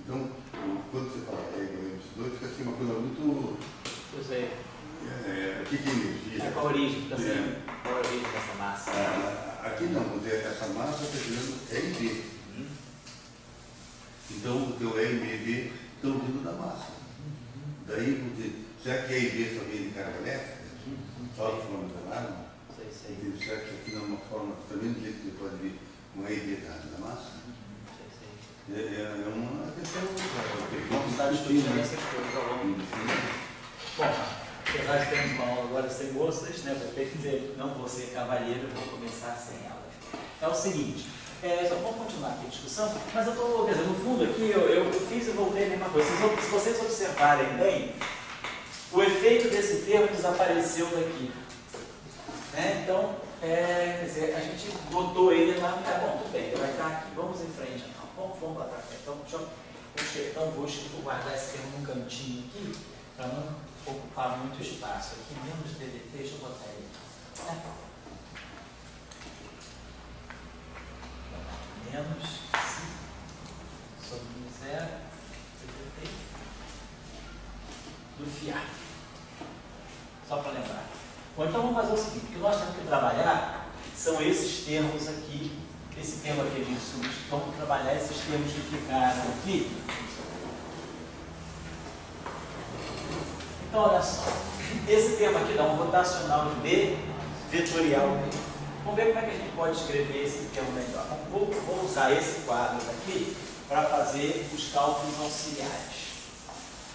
Então, quando você fala Y2, fica assim uma coisa muito... Eu sei. O que é energia? Qual a origem? Fica assim, qual a origem dessa massa? Aqui não, essa massa está gerando E e B. Então, o teu E e B estão vindo da massa. Daí, será que E e B só vem de carga elétrica? Só de forma de alarme? Sei. Será que isso aqui não é uma forma, também do jeito que pode vir um E e B da massa? É uma questão. Vamos estar discutindo essas coisas ao longo do filme. Bom, apesar de termos uma aula agora sem moças, né, vou ter que dizer, não vou ser cavalheiro, vou começar sem elas. É o seguinte, só vamos continuar aqui a discussão, mas eu estou, quer dizer, no fundo aqui, eu fiz e voltei a mesma coisa. Se vocês observarem bem, o efeito desse termo desapareceu daqui. Né? Então, quer dizer, a gente botou ele lá, tá bom, tudo bem, ele vai estar aqui, vamos em frente. Vamos lá para frente. Então, vou guardar esse termo num cantinho aqui, para não ocupar muito espaço. Aqui, menos DDT, deixa eu botar ele. Menos sobre 0, DDT, do FIA. Só para lembrar. Bom, então vamos fazer o seguinte, o que nós temos que trabalhar são esses termos aqui. Esse termo aqui a gente substitui, vamos trabalhar esses termos que ficaram aqui. Então, olha só, esse termo aqui dá um rotacional de B, vetorial B. Vamos ver como é que a gente pode escrever esse termo melhor. Vou usar esse quadro aqui para fazer os cálculos auxiliares.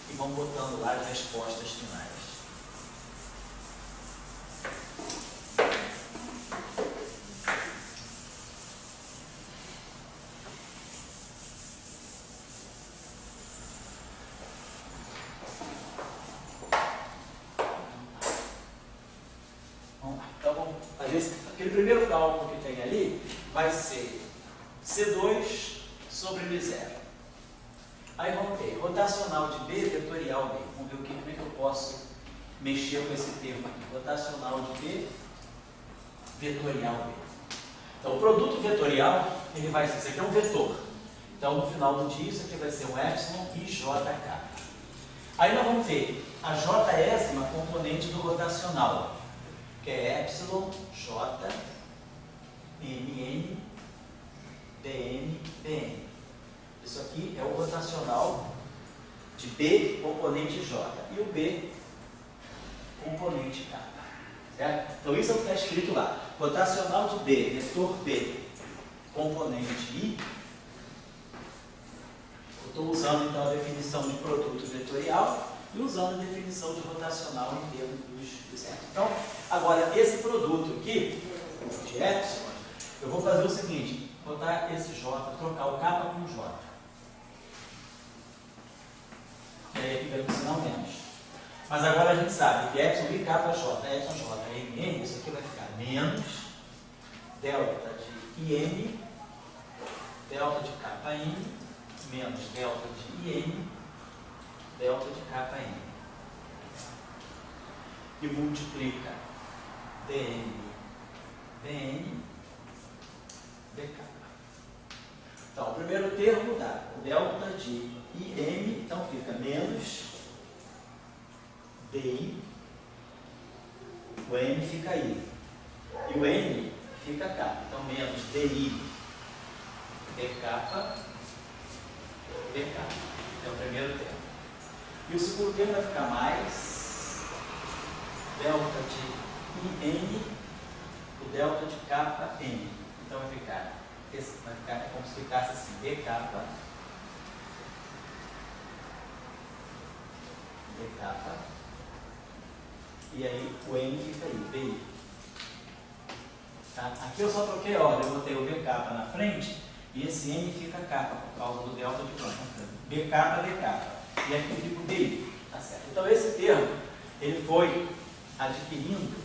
E vamos botando lá as respostas finais. Aquele primeiro cálculo que tem ali vai ser C2 sobre M0. Aí vamos ter rotacional de B, vetorial B. Vamos ver como é que eu posso mexer com esse termo aqui. Rotacional de B, vetorial B. Então, o produto vetorial, ele vai ser, isso aqui é um vetor. Então, no final do dia, isso aqui vai ser um epsilon e JK. Aí nós vamos ter a Jésima componente do rotacional, que é epsilon, J, MN, BN, BN. Isso aqui é o rotacional de B, componente J, e o B, componente K. Certo? Então, isso é o que está escrito lá. Rotacional de B, vetor B, componente I. Eu estou usando, então, a definição de produto vetorial e usando a definição de rotacional em termos dos certo. Então, agora, esse produto aqui, de epsilon, eu vou fazer o seguinte, botar esse J, trocar o K com o J. E aí aqui vai no sinal menos. Mas agora a gente sabe que epsilon e K J, epsilon J, MN, isso aqui vai ficar menos delta de IN, delta de KN, menos delta de IN, delta de KN. E multiplica dN, dN, dK. Então, o primeiro termo dá o delta de IN, então fica menos DI, o N fica I, e o N fica K. Então, menos DI, dK, dK. É o primeiro termo. E o segundo termo vai ficar mais delta de IN, o delta de KN. Então vai ficar como se ficasse assim, DK, DK, e aí o N fica aí, BI. Tá? Aqui eu só troquei a ordem, eu botei o BK na frente e esse N fica K por causa do delta de plano. BK, DK. E aqui fica o BI. Tá certo? Então esse termo, ele foi adquirindo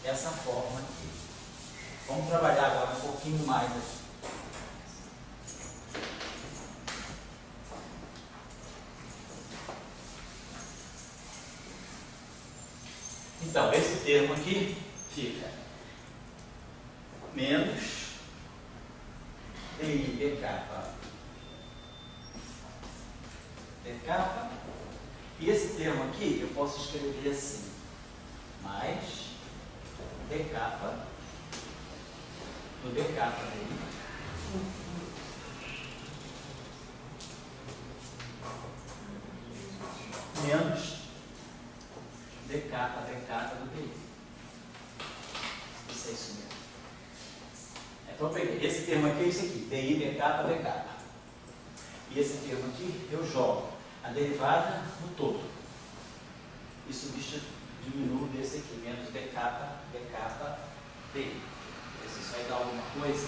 essa forma aqui. Vamos trabalhar agora um pouquinho mais aqui. Então, esse termo aqui fica menos DI, DK, d kappa. E esse termo aqui eu posso escrever assim, mais d kappa do d kappa daí, menos d kappa do DI. Isso é isso mesmo. Então eu peguei esse termo aqui, é isso aqui, DI, d kappa, d kappa. E esse termo aqui eu jogo a derivada no todo. E diminuo desse aqui, menos d kappa, DI. Se isso vai dar alguma coisa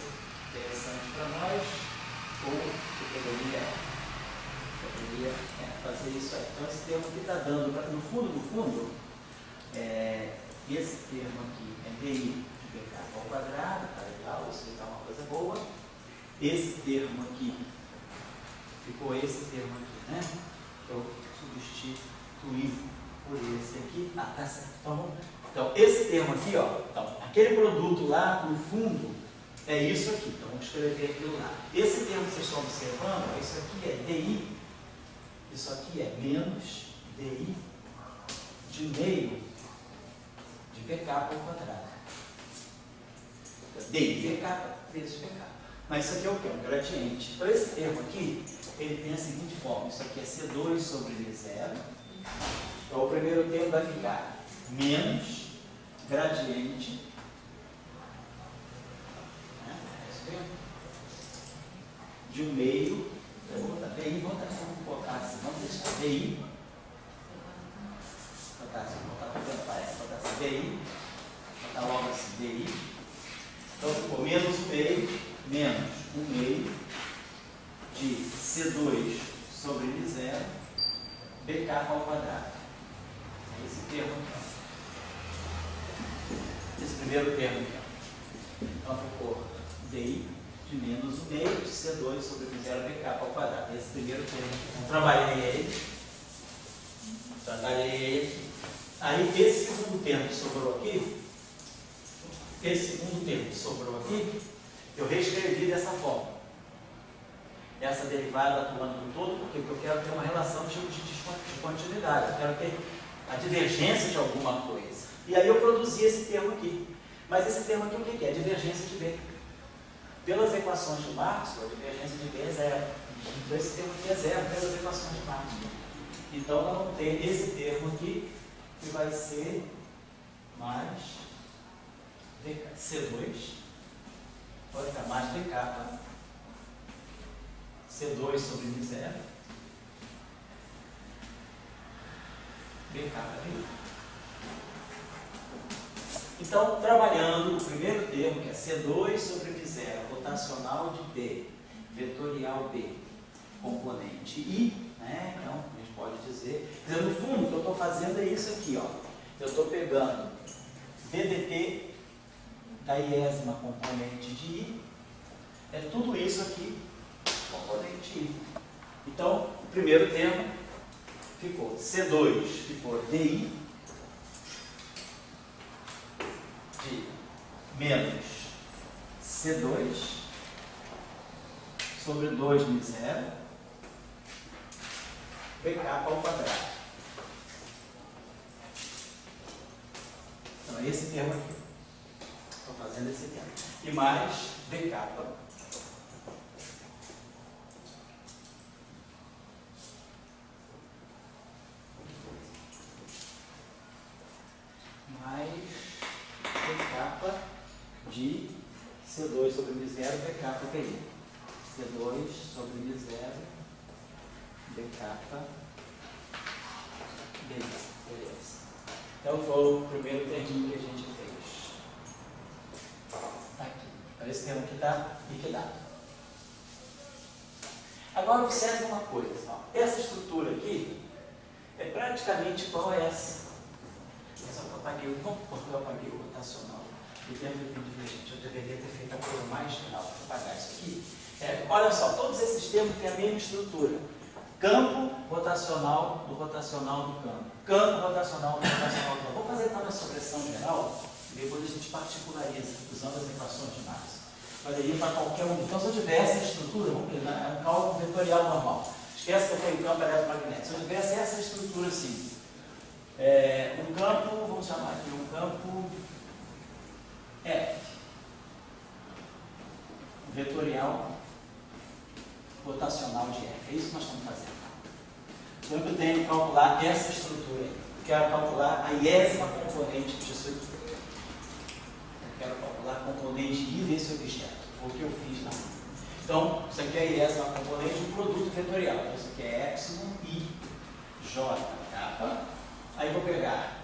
interessante para nós, ou eu poderia fazer isso aí. Então esse termo aqui está dando, no fundo, esse termo aqui é DI de d kappa ao quadrado, tá legal, isso aí tá uma coisa boa. Esse termo aqui, ficou esse termo aqui, né? Eu substituí por esse aqui. Ah, tá certo. Então esse termo aqui, ó, então, aquele produto lá no fundo é isso aqui. Então vamos escrever aquilo lá. Esse termo que vocês estão observando, isso aqui é DI, isso aqui é menos DI de meio de p kappa ao quadrado. DI de kappa vezes p kappa. Mas isso aqui é o que? Um gradiente. Então esse termo aqui, ele tem a seguinte forma, isso aqui é C2 sobre V0. Então o primeiro termo vai ficar menos gradiente, né? De um meio, eu vou botar DI, vamos botar assim, vamos deixar DI, botar assim, botar assim, DI, botar logo assim, DI. Então ficou menos um meio de C2 sobre V0, b kappa ao quadrado. Esse termo aqui. Esse primeiro termo aqui. Então ficou DI de menos 1 meio de C2 sobre V0 b kappa ao quadrado. Esse primeiro termo aqui. Então, trabalhei ele. Aí esse segundo termo que sobrou aqui, eu reescrevi dessa forma. Essa derivada atuando no todo, porque eu quero ter uma relação de continuidade, eu quero ter a divergência de alguma coisa. E aí eu produzi esse termo aqui. Mas esse termo aqui o que é? Divergência de B. Pelas equações de Maxwell, a divergência de B é zero. Então esse termo aqui é zero pelas equações de Maxwell. Então nós vamos ter esse termo aqui, que vai ser mais C2, pode ficar mais d kappa, C2 sobre V0, b kappa DI. Então, trabalhando o primeiro termo, que é C2 sobre V0, rotacional de B, vetorial B, componente I, né? Então, a gente pode dizer, no fundo, o que eu estou fazendo é isso aqui, ó. Eu estou pegando VDT da iésima componente de I, é tudo isso aqui, componente I. Então, o primeiro termo ficou C2, ficou DI de menos C2 sobre 2μ0 b kappa ao quadrado. Então, é esse termo aqui. Estou fazendo esse termo. E mais b kappa mais b kappa de C2 sobre V0 b kappa DI. C2 sobre V0 b kappa DI. Beleza. Então foi o primeiro terminho que a gente fez. Está aqui. Então esse termo aqui está liquidado. Agora observe uma coisa. Ó. Essa estrutura aqui é praticamente igual a essa. Só que eu apaguei o rotacional. O termo de divergente. Eu deveria ter feito a coisa mais final para apagar isso aqui. Olha só, todos esses termos têm a mesma estrutura. Campo rotacional do rotacional do campo. Campo rotacional do rotacional do campo. Vamos fazer então a supressão geral e depois a gente particulariza usando as equações de Maxwell. Valeria para qualquer um. Então, se eu tiver essa estrutura, vamos ver, é um cálculo vetorial normal. Esquece que eu falei campo eletromagnético. Se eu tivesse essa estrutura assim, um campo, vamos chamar aqui um campo F, vetorial rotacional de F. É isso que nós estamos fazendo. Então eu tenho que calcular essa estrutura aí. Eu quero calcular a iésima componente disso aqui. Eu quero calcular a componente I desse objeto. Foi o que eu fiz lá. Então, isso aqui é a iésima componente do produto vetorial. Então, isso aqui é epsilon I J kappa. Aí eu vou pegar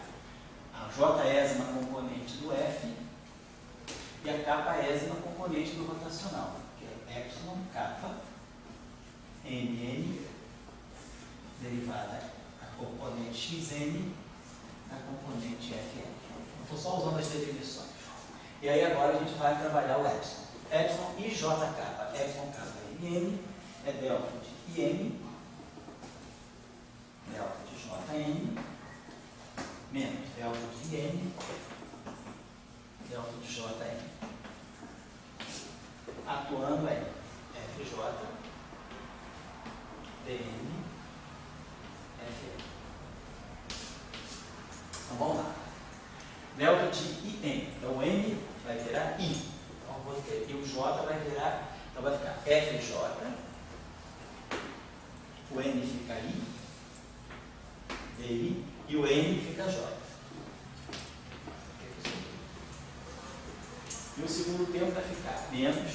a Jésima componente do F e a kappaésima componente do rotacional, que é epsilon kappa Nn derivada a componente Xn da componente Fn. Estou só usando as definições. E aí agora a gente vai trabalhar o epsilon. Epsilon I J kappa. Epsilon kappa Nn é delta de In, delta de Jn, menos delta de N, delta de Jn. Atuando em Fj, Dn, Fn. Então vamos lá. Delta de In. Então o N vai virar I. Então vou ter, e o J vai virar, então vai ficar Fj, o N fica I, DI, e o N fica J. E o segundo termo vai ficar menos,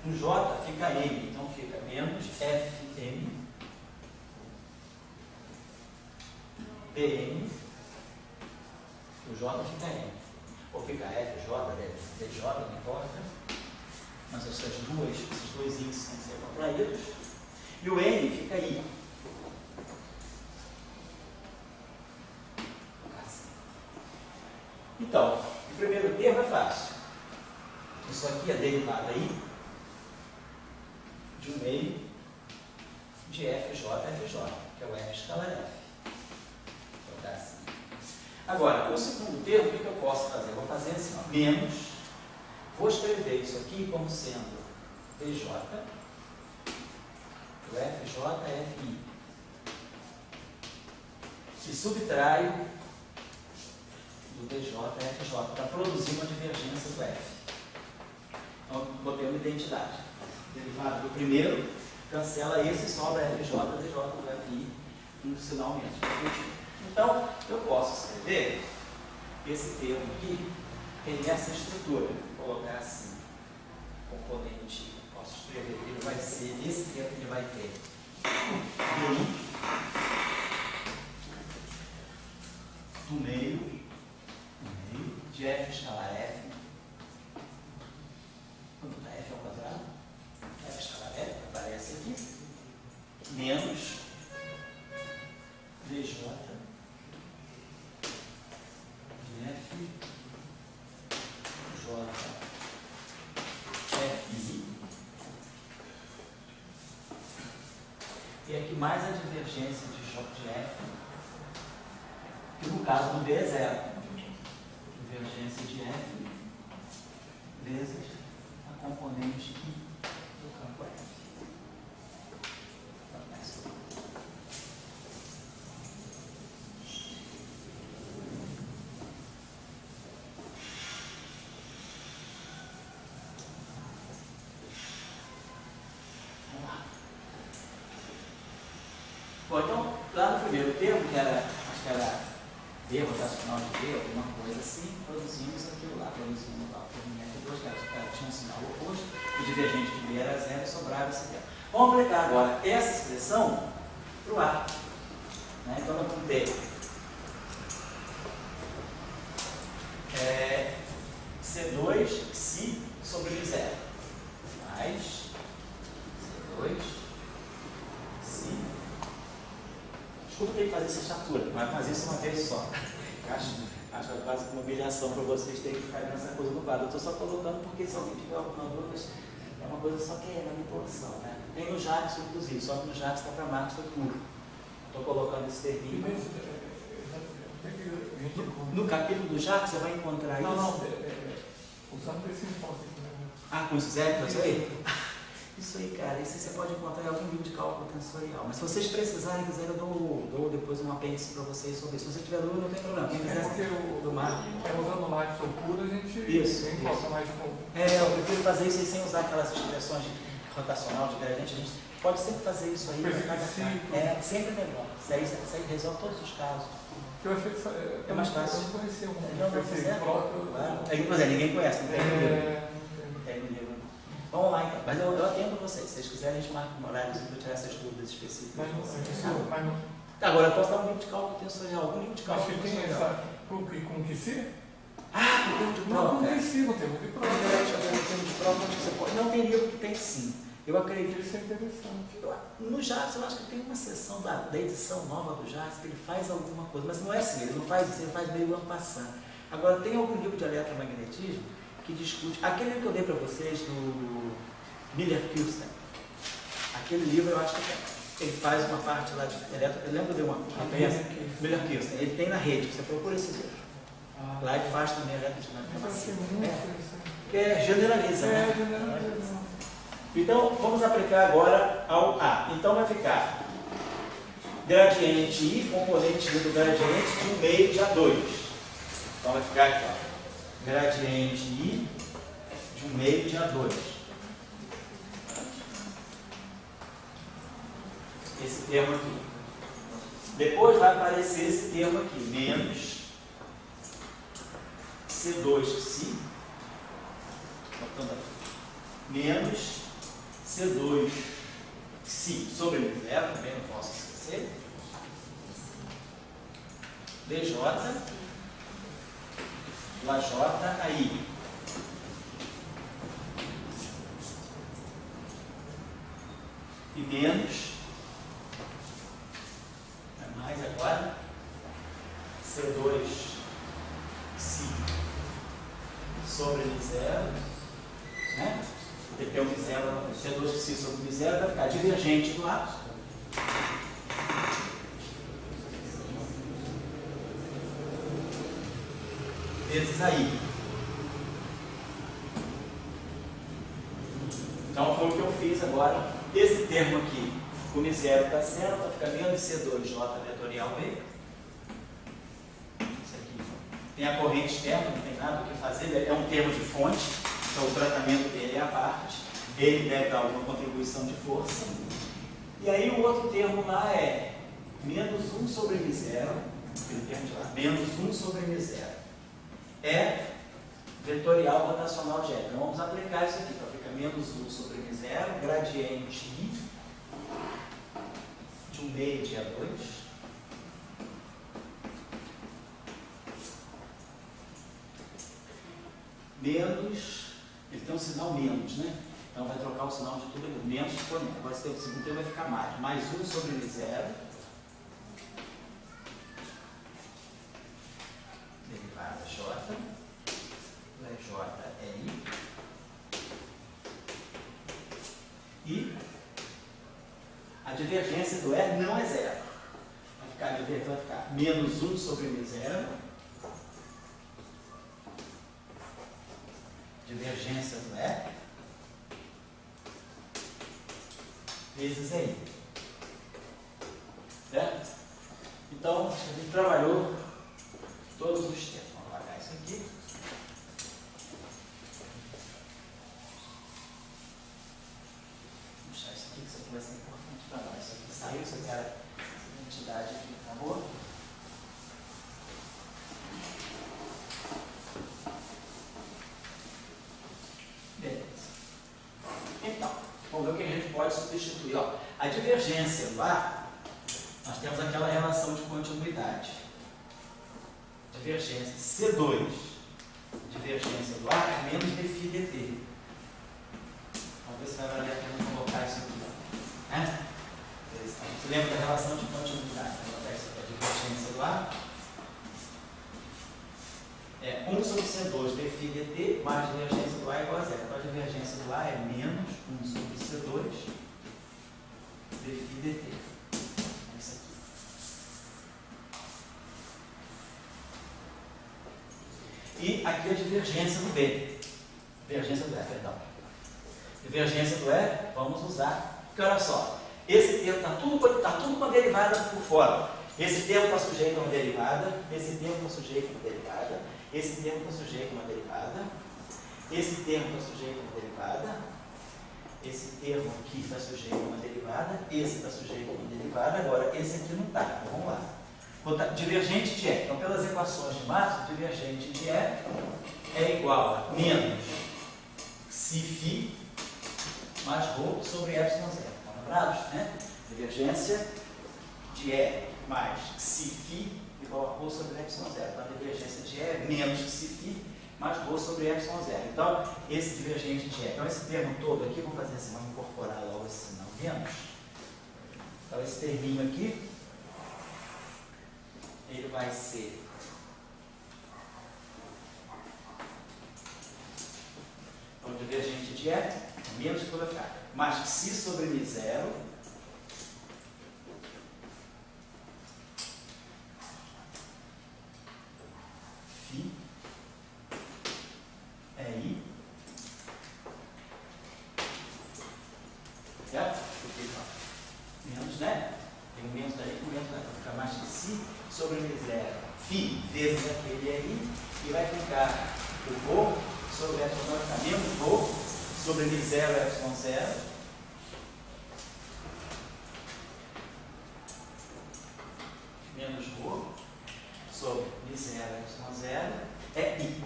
o J fica M, então fica menos Fm, Dm, o J fica M. Ou fica FJ, DJ, não importa. Mas esses dois índices têm que ser contraídos. E o N fica I. Então, o primeiro termo é fácil. Isso aqui é derivado aí de um meio de FJ, que é o F escalar F. Vou botar assim. Agora, o segundo termo, o que eu posso fazer? Eu vou fazer assim, ó, menos, vou escrever isso aqui como sendo DJ, o FJ, FI. E subtraio do DJ, FJ, para produzir uma divergência do F. Então, botei uma identidade. Derivado do primeiro, cancela esse e sobra FJ, DJ, do FI, no sinal menos. Então, eu posso escrever esse termo aqui, tem essa estrutura. Vou colocar assim, componente, posso escrever, ele vai ser, esse termo ele vai ter DI do meio de F escalar F, vou botar F ao quadrado, F escalar F, aparece aqui, menos DJ de F, J, FI, e aqui mais a divergência de F, que no caso do B é zero. Divergência de F vezes a componente I do campo F. Vamos lá. Bom, então, lá no primeiro termo, que era, acho que era D, rotacional de D, alguma coisa assim, produzimos aquilo lá, produzimos lá, F2, que tinha um sinal oposto, o divergente de B era zero e sobrava esse termo. Vamos aplicar agora essa expressão para o A. Né? Então, eu vou ter C2 psi sobre zero, mais C2 psi. Desculpa ter que fazer essa chatura, mas fazer isso uma vez só. Acho quase uma humilhação para vocês terem que ficar nessa coisa no quadro. Eu estou só colocando porque se alguém tiver alguma dúvida, é uma coisa só que é manipulação. Né? Tem no Jackson, inclusive, só que no Jackson está para Marcos foi puro. Estou colocando esse terminho. No capítulo do Jackson você vai encontrar isso. Não, usando esse imposto aqui. Ah, com esse zero, isso aí? Isso aí, cara, isso você pode encontrar em algum livro de cálculo tensorial. Mas se vocês precisarem, quiserem, eu dou depois um apêndice para vocês sobre isso. Se você tiver dúvida, não tem problema. Quem quiser do mar. Usando o Maxwell puro, a gente encosta mais com. Eu prefiro fazer isso aí sem usar aquelas expressões de rotacional, de gradiente. A gente pode sempre fazer isso aí. Sempre melhor. Isso aí resolve todos os casos. Eu achei que é mais fácil. Eu não conhecia um. Ninguém conhece, não tem no livro. Vamos lá então, mas eu atendo vocês. Se vocês quiserem, a gente marca um horário para tirar essas dúvidas específicas. Agora, eu posso dar um livro de cálculo tensorial, algum livro de cálculo tensorial. Acho que tem essa com que se? Com termo de prova. Não tem sim, no termo de prova. Termo de prova, não tem livro que tem sim. Eu acredito. Isso é interessante. No JAS, eu acho que tem uma seção da edição nova do JAS que ele faz alguma coisa, mas não é assim, ele não faz isso, ele faz meio ano passado. Agora, tem algum livro de eletromagnetismo que discute. Aquele livro que eu dei para vocês, do Miller-Kirsten, aquele livro eu acho que tem. Ele faz uma parte lá de eletro. Eu lembro de uma peça, Miller-Kirsten, ele tem na rede, você procura esse livro. Lá ele faz também eletrodinâmica massiva. Que generaliza, né? Generaliza. Então, vamos aplicar agora ao A. Então, vai ficar gradiente I, componente do gradiente de 1 meio de A2. Então, vai ficar aqui, ó. Gradiente I de 1 meio de A2. Esse termo aqui. Depois vai aparecer esse termo aqui, menos C2 menos C2 psi sobre zero, também não posso esquecer. DJ LJ aí. E menos, mais agora, C2 psi sobre zero, né? Tem um zero, C2 psi sobre zero vai ficar divergente do A. Vezes aí. Então foi o que eu fiz agora. Esse termo aqui, o M0 está certo, vai ficar menos C2J vetorial B. Isso aqui. Tem a corrente externa, não tem nada o que fazer, é um termo de fonte, então o tratamento dele é a parte. Ele deve dar alguma contribuição de força. E aí o outro termo lá é menos 1 sobre M0, aquele termo de lá, menos 1 sobre M0. É vetorial rotacional de Hélio. Então vamos aplicar isso aqui. Então fica menos 1 sobre M0, gradiente I de 1 meio de A2. Menos, ele tem um sinal menos, né? Então vai trocar o sinal de tudo aqui. Menos por menos. Agora esse segundo termo vai ficar mais. Mais 1 sobre M0. Derivada J. J é I. E a divergência do E não é zero. Vai ficar menos 1 sobre M0. Divergência do E vezes I. Certo? Então, a gente trabalhou todos os termos. Vamos apagar isso aqui. Vou deixar isso aqui, que isso aqui vai ser importante para nós. Isso aqui saiu, isso aqui era essa identidade aqui, acabou? Beleza. Então, vamos ver o que a gente pode substituir. Ó, a divergência do A, nós temos aquela relação de continuidade. Divergência C2, divergência do A é menos dφ dt. Vamos ver se vai valer a pena colocar isso aqui. Né? Você lembra da relação de continuidade? Vou colocar isso aqui, a divergência do A é 1 sobre C2 dφ dt mais a divergência do A é igual a zero. Então a divergência do A é menos 1 sobre C2 dφ dt. Isso aqui. E aqui a divergência do B. Divergência do E, perdão. Divergência do é, vamos usar. Porque olha só, esse termo está tudo com a derivada por fora. Esse termo está sujeito a uma derivada, esse termo está sujeito a uma derivada, esse termo está sujeito a uma derivada, esse termo está sujeito a uma derivada, esse termo aqui está sujeito a uma derivada, esse está sujeito a uma derivada, agora esse aqui não está. Então vamos lá. Divergente de E. Então, pelas equações de Maxwell, divergente de E é igual a menos si φ mais ρ sobre epsilon zero. Estão lembrados, né? Divergência de E mais si φ igual a ρ sobre epsilon zero. Então, a divergência de E é menos si φ mais ρ sobre epsilon zero. Então, esse divergente de E. Então, esse termo todo aqui, vamos fazer assim, vamos incorporar logo esse não menos. Então, esse terminho aqui, ele vai ser então, divergente de E, menos que vai ficar mais si sobre mi zero φ é I, certo? Menos, né? Tem um menos daí com menos daí, vai ficar mais que si sobre mi zero φ vezes aquele aí, e vai ficar o ρ sobre epsilon, vai ficar menos ρ sobre mi zero epsilon zero, menos ρ sobre mi zero epsilon zero é I.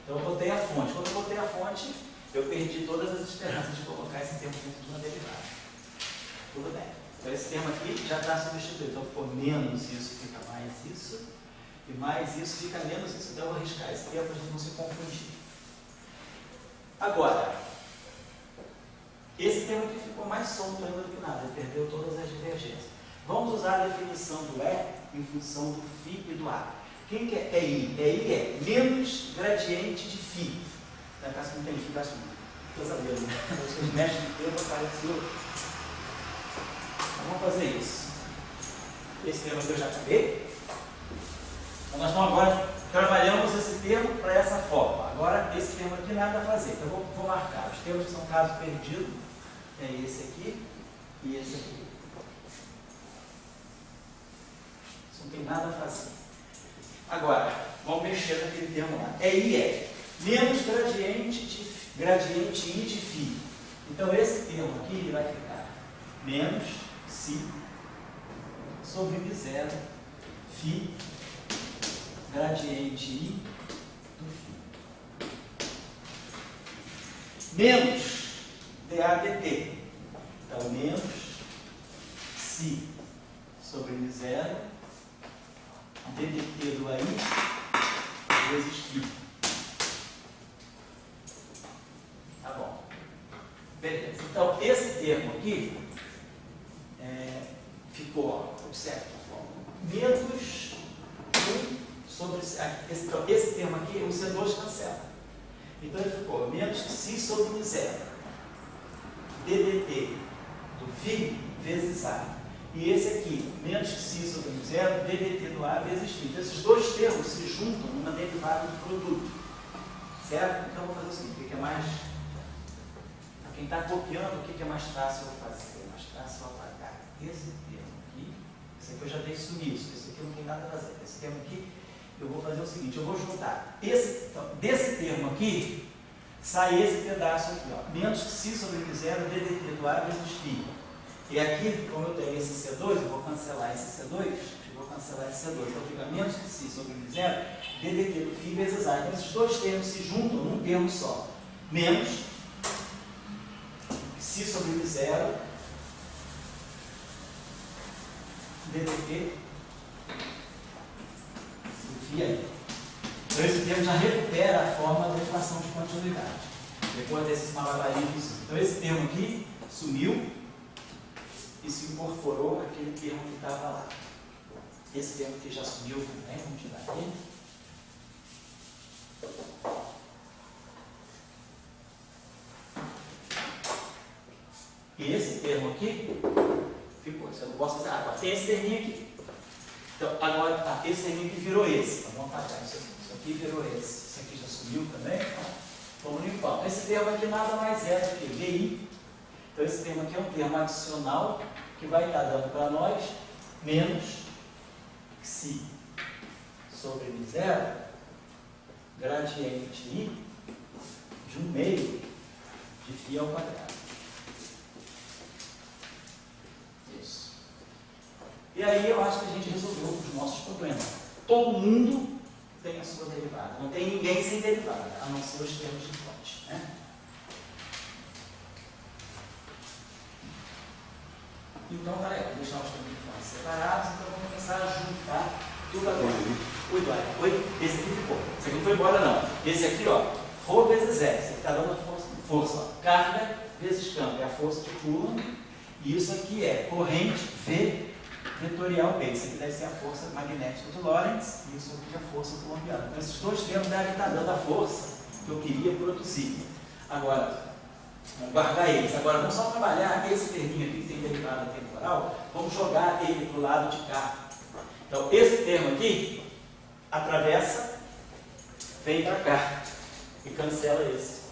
Então eu botei a fonte. Quando eu botei a fonte, eu perdi todas as esperanças de colocar esse termo dentro de uma derivada. Tudo bem. Então esse termo aqui já está substituído. Então ficou menos isso, fica mais isso. E mais isso fica menos isso. Então eu vou arriscar esse termo para a gente não se confundir. Agora, esse termo aqui ficou mais solto ainda do que nada. Ele perdeu todas as divergências. Vamos usar a definição do E em função do φ e do A. Quem que é I? I é menos gradiente de φ. Na casa que não tem φ, faz estou sabendo, né? Vocês mexem no termo, apareceu. Vamos fazer isso. Esse termo aqui eu já acabei. Então nós estamos agora, trabalhamos esse termo para essa forma. Agora, esse termo aqui nada a fazer. Então eu vou marcar. Os termos que são caso perdido é esse aqui e esse aqui. Isso não tem nada a fazer. Agora, vamos mexer naquele termo lá. I é menos gradiente I de φ. Então esse termo aqui ele vai ficar menos si sobre mi zero φ gradiente I do φ. Menos dA dt. Então menos si sobre mi zero ddt do AI vezes φ. Tá bom. Beleza. Então, esse termo aqui ficou, observe, menos 1 sobre... Esse termo aqui, o C2 cancela. Então, ele ficou menos si sobre zero ddt do φ vezes A. E esse aqui, menos si sobre zero, ddt do A vezes φ. Então, esses dois termos se juntam numa derivada do produto. Certo? Então, eu vou fazer o seguinte, o que é mais... Para quem está copiando, o que é mais fácil eu fazer? É mais fácil eu apagar esse termo aqui. Esse aqui eu já dei sumiço. Esse aqui não tem nada a fazer. Esse termo aqui, eu vou fazer o seguinte, eu vou juntar. Então, desse termo aqui, sai esse pedaço aqui, ó. Menos si sobre zero, ddt do A vezes φ. E aqui, como eu tenho esse C2, eu vou cancelar esse C2, eu vou cancelar esse C2, então fica menos que si sobre zero, ddt do φ vezes A. Então esses dois termos se juntam num termo só. Menos si sobre zero, ddt do φ aí. Então esse termo já recupera a forma da equação de continuidade, depois desses malabarismos. Então esse termo aqui sumiu e se incorporou aquele termo que estava lá. Esse termo que já sumiu também, vamos tirar aqui. E esse termo aqui ficou. Eu não posso dizer, agora tem esse terminho aqui. Então, agora, esse terminho aqui virou esse. Então, vamos apagar isso aqui. Isso aqui virou esse. Isso aqui já sumiu também. Então, como uniforme. Esse termo aqui nada mais é do que VI. Então esse termo aqui é um termo adicional que vai estar dando para nós menos Xi sobre μ0 gradiente I de 1/2 de φ ao quadrado. Isso. E aí eu acho que a gente resolveu os nossos problemas. Todo mundo tem a sua derivada. Não tem ninguém sem derivada, a não ser os termos de fonte, né? Então, peraí, vou deixar os termos de fonte separados, então vamos começar a juntar tudo agora. Oi, esse aqui ficou. Esse aqui não foi embora, não. Esse aqui, ó, Rho vezes S. Esse aqui está dando força. Ó. Carga vezes campo. É a força de Coulomb. E isso aqui é corrente V vetorial B. Isso aqui deve ser a força magnética de Lorentz. E isso aqui é a força coulombiana. Então, esses dois termos devem estar dando a força que eu queria produzir. Agora, vamos guardar eles. Agora, vamos só trabalhar esse terminho aqui que tem derivada temporal. Vamos jogar ele para o lado de cá. Então, esse termo aqui atravessa, vem para cá e cancela esse.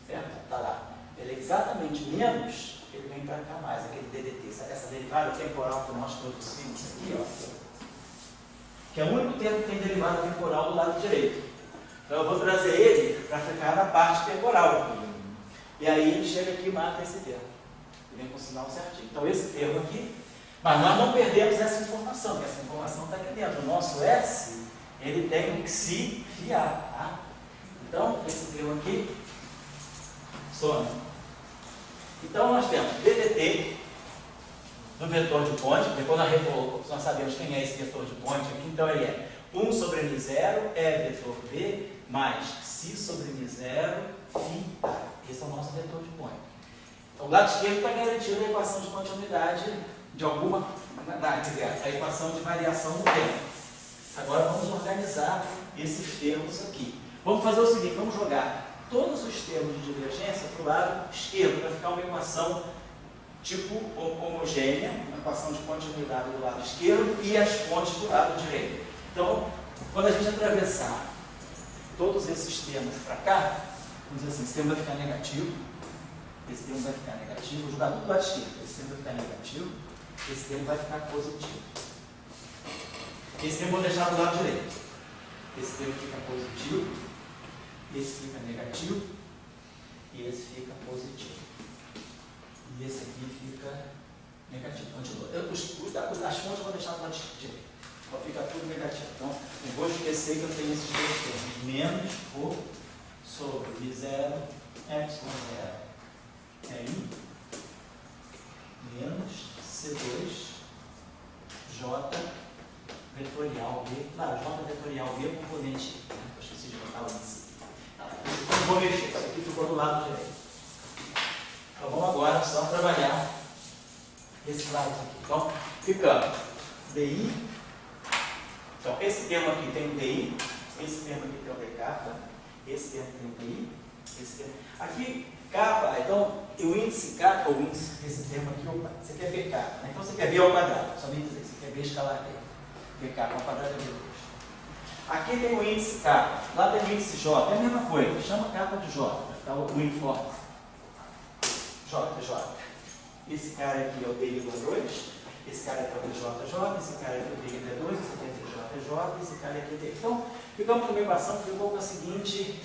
Certo? Está lá. Ele é exatamente menos, ele vem para cá mais, aquele DDT. Essa derivada temporal que nós produzimos aqui, ó, que é o único termo que tem derivada temporal do lado direito. Então, eu vou trazer ele para ficar na parte temporal. E aí ele chega aqui e mata esse termo. Ele vem com o sinal certinho. Então, esse termo aqui. Mas nós não perdemos essa informação, porque essa informação está aqui dentro. O nosso S, ele tem o Xi fiar. Tá? Então, esse termo aqui some. Então, nós temos DDT do vetor de ponte. Depois nós sabemos quem é esse vetor de ponte aqui. Então, ele é 1 sobre μ0 é vetor B mais Xi sobre μ0 φ. Esse é o nosso vetor de ponte. Então, o lado esquerdo está garantindo a equação de continuidade de alguma, a equação de variação do tempo. Agora vamos organizar esses termos aqui. Vamos fazer o seguinte, vamos jogar todos os termos de divergência para o lado esquerdo, para ficar uma equação tipo homogênea, uma equação de continuidade do lado esquerdo e as fontes do lado direito. Então, quando a gente atravessar todos esses termos para cá, vamos dizer assim, esse termo vai ficar negativo, esse termo vai ficar negativo, vou jogar tudo do lado esquerdo, esse termo vai ficar negativo, esse termo vai ficar positivo. Esse termo eu vou deixar do lado direito. Esse termo fica positivo, esse fica negativo e esse fica positivo. E esse aqui fica negativo. Continua. As fontes eu vou deixar do lado direito. Então fica tudo negativo. Então, não vou esquecer que eu tenho esses dois termos. Menos Rho sobre μ0, ε0 é I, menos C2, J vetorial B. Claro, J vetorial B é o componente I. Eu esqueci de botar o índice. Então, não vou mexer. Isso aqui ficou do lado direito. Então, vamos agora só trabalhar esse lado aqui. Então, ficamos DI. Então, esse termo aqui tem um DI. Esse termo aqui tem um D-kappa. Esse termo tem um DI. Esse termo. Aqui, kappa. Então, o índice kappa, o índice desse termo aqui, opa, você quer B kappa. Né? Então, você quer B ao quadrado. Só me dizer, você quer B escalar B. B kappa ao quadrado é B2. Aqui tem o índice kappa. Lá tem o índice J. É a mesma coisa. Chama kappa de J. Para ficar o uniforme. J. Esse cara aqui é o DI2. Esse cara aqui é o DJJ. Esse cara aqui é o DI2. Esse aqui é o DJJ. Esse cara aqui é o DI. Então, ficamos numa equação que ficou com a seguinte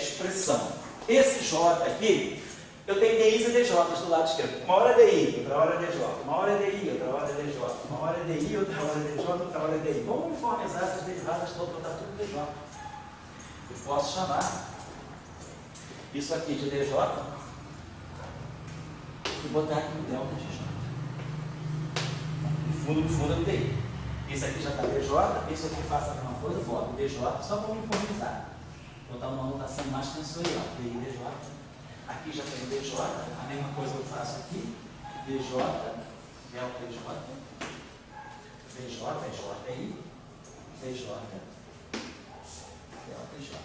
expressão. Esse J aqui, eu tenho DIs e DJs do lado esquerdo. Uma hora é DI, outra hora é DJ. Uma hora é DI, outra hora é DJ. Uma hora é DI, outra hora é DJ, outra hora é DI. Vamos uniformizar essas derivadas todas, botar tudo DJ. Eu posso chamar isso aqui de DJ e botar aqui o delta de J. No fundo é o DI. Esse aqui já está DJ, esse aqui faça a mesma coisa, bota o DJ, só para uniformizar. Botar uma notação mais tensorial, DI, DJ. Aqui já tem o DJ, a mesma coisa eu faço aqui, DJ, delta DJ, DJ, JI, DJ, delta J.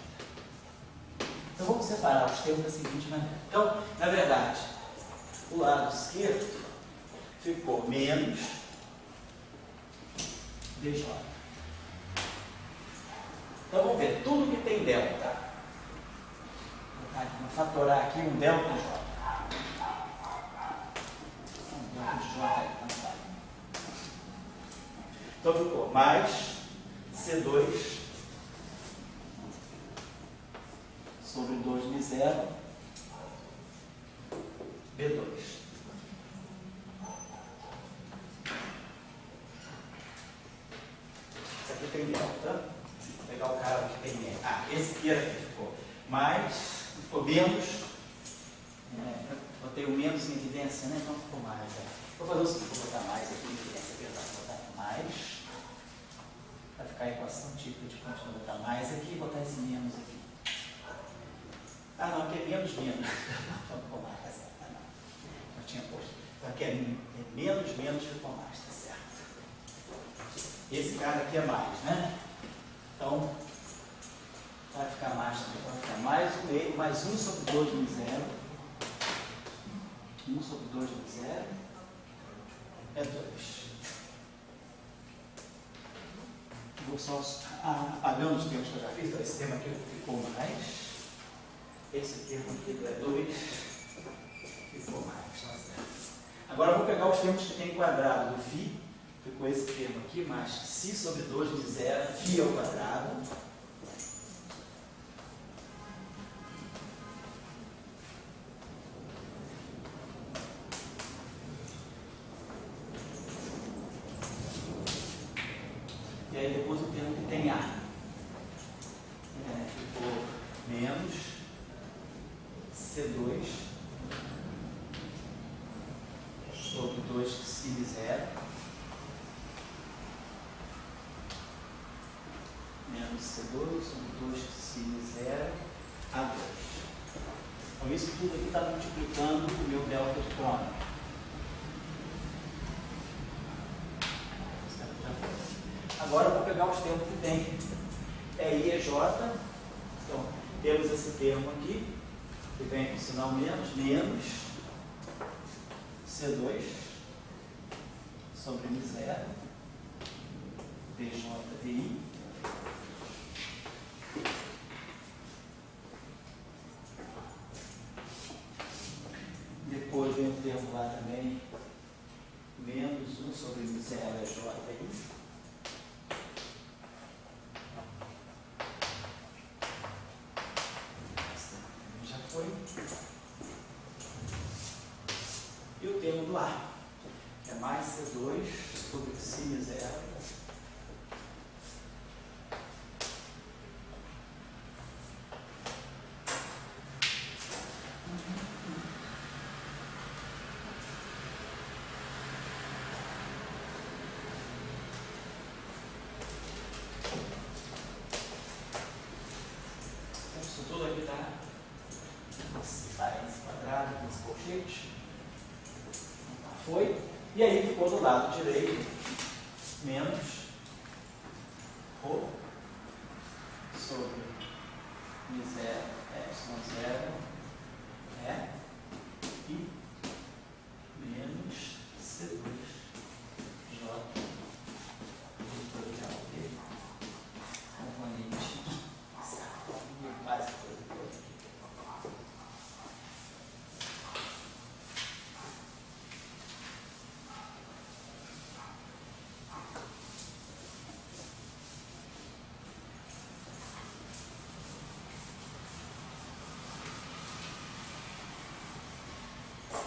Então vamos separar os termos da seguinte maneira. Então, na verdade, o lado esquerdo ficou menos DJ. Então vamos ver, tudo que tem delta fatorar aqui um delta J. Um delta de J aí, tá? Então ficou mais C2 sobre 2μ0 B2. Isso aqui tem delta. Vou pegar o cara que tem menos. Esse aqui ficou mais, ficou menos. Botei o menos em evidência, né? Então ficou mais. Vou fazer o seguinte, vou botar mais aqui em evidência, vou botar mais. Vai ficar a equação típica de continuar, botar mais aqui e botar esse menos aqui. Não, aqui é menos. Então ficou mais, tá certo. Não. Eu tinha posto. Então aqui é menos, ficou mais, tá certo. Esse cara aqui é mais, né? Então, vai ficar mais também. Vai ficar mais o meio, mais 1 sobre 2μ0. 1 sobre 2μ0 é 2. Vou só apagando os termos que eu já fiz. Então, esse termo aqui ficou mais. Esse termo aqui é 2. Ficou mais, tá certo. Agora eu vou pegar os termos que tem quadrado do φ. Ficou esse termo aqui, mais φ sobre 2μ0, φ ao quadrado. E aí depois o termo que tem A. Ficou menos C2 sobre 2μ0. Menos C2 sobre 2μ0 A2. Então isso tudo aqui está multiplicando o meu delta de crônico. Agora eu vou pegar os termos que tem. I e J. Então temos esse termo aqui, que vem com o sinal menos, menos C2 sobre μ0 DJI. Depois vem o termo lá também, menos 1 sobre μ0 é JI. Já foi. E o termo do A, que é mais C2 sobre μ0. Isso tudo aqui está esse quadrado, com esse colchete. Foi. E aí ficou do lado direito menos ρ sobre μ0 ε0 e menos C2 J vetorial dele componente básico todo aqui.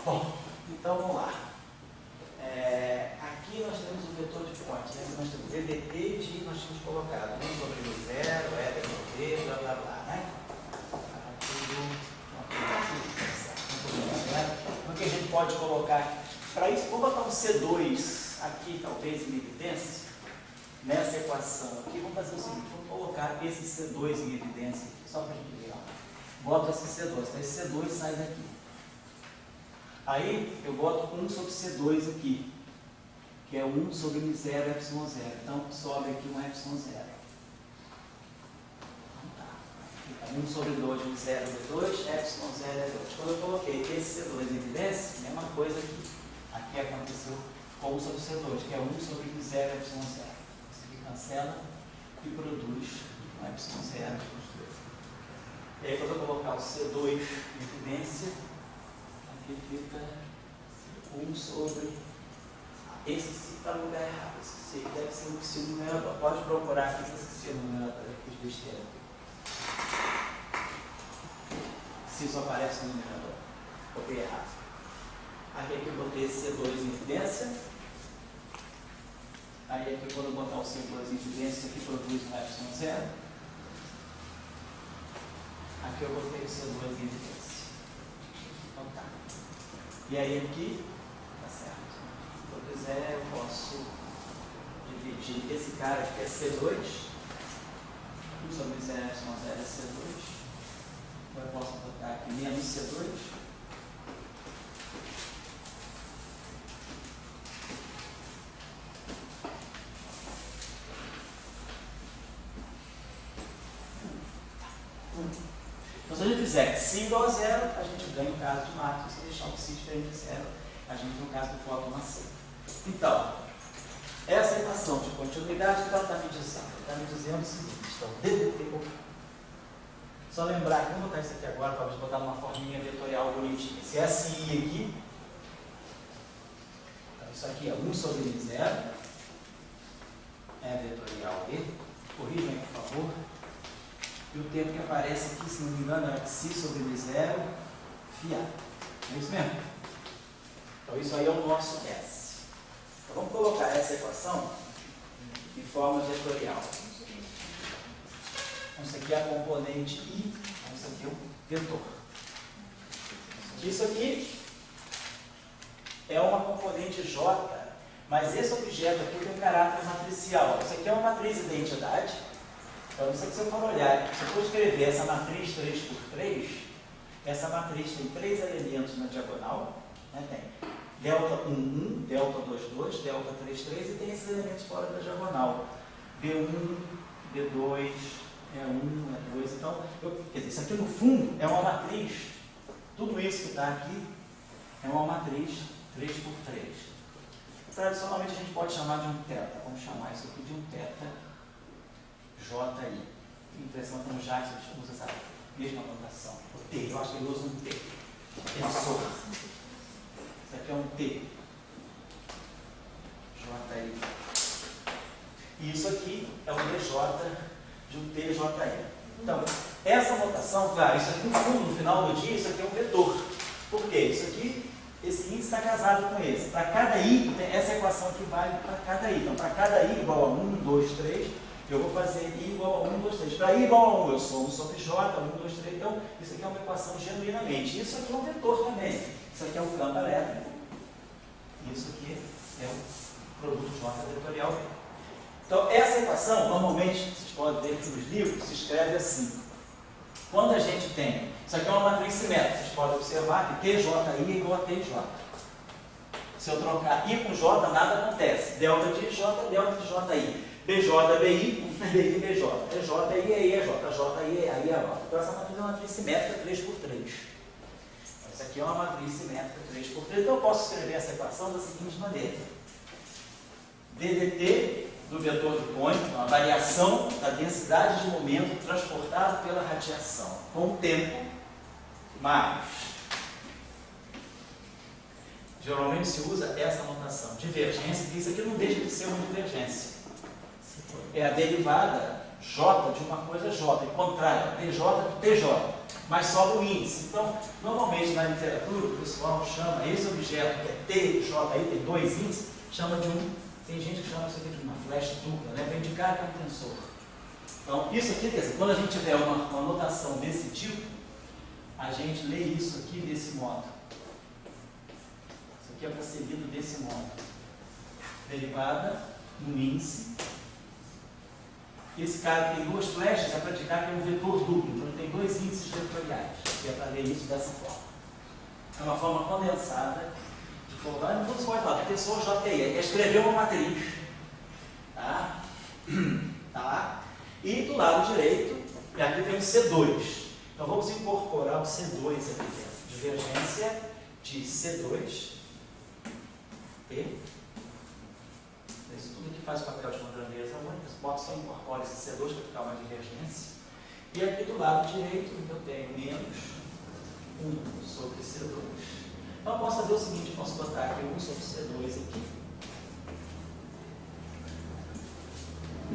Bom, então vamos lá. Aqui nós temos o vetor de fonte, né? Nós temos DDT e nós tínhamos colocado 1 sobre μ0, E, blá blá blá, né? Então, o que a gente pode colocar para isso? Vou botar um C2 aqui, talvez em evidência, nessa equação aqui. Vamos fazer o seguinte: vamos colocar esse C2 em evidência, só para a gente ver. Bota esse C2, então esse C2 sai daqui. Aí eu boto 1 sobre C2 aqui, que é 1 sobre μ0 ε0. Então sobe aqui um ε0. Então tá. 1 sobre 2 μ0 B2, ε0 é 2. Quando eu coloquei esse C2 em evidência, mesma coisa aqui. Aqui aconteceu com 1 sobre C2, que é 1 sobre μ0 ε0. Isso aqui cancela e produz um ε0. E aí, quando eu colocar o C2 em evidência, aqui fica 1 sobre. Esse C está no lugar errado. Esse C deve ser um psi numerador. Pode procurar aqui esse psi numerador aqui de besteira. C só aparece no numerador. Copiei errado. Aqui eu botei esse C2 em evidência. Aí aqui quando eu botar o C2 em evidência, isso aqui produz um Y0. Aqui eu botei o C2 em evidência. Então tá. E aí aqui, tá certo. Se eu quiser, eu posso dividir esse cara aqui é C2. 1 sobre 0 é C2. Então eu posso botar aqui menos C2. Então, se a gente fizer ψ igual a 0, a gente ganha o caso de mátrix. Se deixar o ψ diferente de 0, a gente tem o caso do fóton aceito. Então, essa equação de continuidade, o que ela está me dizendo? Ela está me dizendo o seguinte: então, DDT. Só lembrar que, vamos botar isso aqui agora, para botar numa forminha vetorial bonitinha. Se esse I aqui, então isso aqui é 1 sobre M0, é vetorial E. Corrijam, por favor. E o termo que aparece aqui, se não me engano, é xi sobre M0, φ. É isso mesmo? Então isso aí é o nosso S. Então vamos colocar essa equação de forma vetorial. Então isso aqui é a componente I, então isso aqui é o vetor. Isso aqui é uma componente J, mas esse objeto aqui tem um caráter matricial. Isso aqui é uma matriz de identidade. Então, se você for olhar, se eu for escrever essa matriz 3×3, essa matriz tem 3 elementos na diagonal, né? Tem delta 1, 1, delta 2, 2, delta 3, 3, e tem esses elementos fora da diagonal. B1, B2, E1, E2. Então, quer dizer, isso aqui no fundo é uma matriz. Tudo isso que está aqui é uma matriz 3×3. Tradicionalmente a gente pode chamar de um teta. Vamos chamar isso aqui de um teta JI. Impressão que no Jackson usa essa mesma notação. O T, eu acho que ele usa um T. Tensor. Isso aqui é um T. JI. E isso aqui é um DJ de um TJI. Então, essa notação, claro, isso aqui no fundo, no final do dia, isso aqui é um vetor. Por quê? Isso aqui, esse índice está casado com esse. Para cada I, essa equação aqui vale para cada I. Então, para cada I igual a 1, 2, 3, eu vou fazer I igual a 1, 2, 3. Para I igual a 1, eu somo sobre J, 1, 2, 3. Então, isso aqui é uma equação genuinamente. Isso aqui é um vetor também. Isso aqui é um campo elétrico. Isso aqui é o produto J vetorial. Então, essa equação, normalmente, vocês podem ver que nos livros, se escreve assim. Quando a gente tem, isso aqui é uma matriz simétrica, vocês podem observar que TJI é igual a TJ. Se eu trocar I com J, nada acontece. Delta de J, delta de JI. BJ, BI, BI, BJ. EJ, I, EI, EJ. JI, EI, EJ. Então, essa matriz é uma matriz simétrica 3×3. Essa aqui é uma matriz simétrica 3×3. Então, eu posso escrever essa equação da seguinte maneira. DDT do vetor de Poynting, a variação da densidade de momento transportado pela radiação com o tempo, mais. Geralmente se usa essa notação, divergência, que isso aqui não deixa de ser uma divergência. É a derivada J de uma coisa J, e contrário, DJ de TJ, mas sobra o índice. Então, normalmente na literatura, o pessoal chama esse objeto que é TJI, tem dois índices, chama de um. Tem gente que chama isso aqui de uma flecha dupla, né? Para indicar que é um tensor. Então, isso aqui, quer dizer, quando a gente tiver uma notação desse tipo, a gente lê isso aqui desse modo. Isso aqui é para ser lido desse modo. Derivada no índice. Esse cara que tem duas flechas é para indicar que é um vetor duplo. Então, ele tem dois índices vetoriais. Que é para ler isso dessa forma. É uma forma condensada. Não você pode falar, tensor JI, é escrever uma matriz. Tá? Tá? E do lado direito, e aqui tem o C2. Então vamos incorporar o C2 aqui dentro. Divergência de C2. T. Isso tudo que faz o papel de grandeza única. Bota só incorpora esse C2 para ficar uma divergência. E aqui do lado direito eu tenho menos 1 sobre C2. Então eu posso fazer o seguinte, eu posso botar aqui 1 sobre C2 aqui.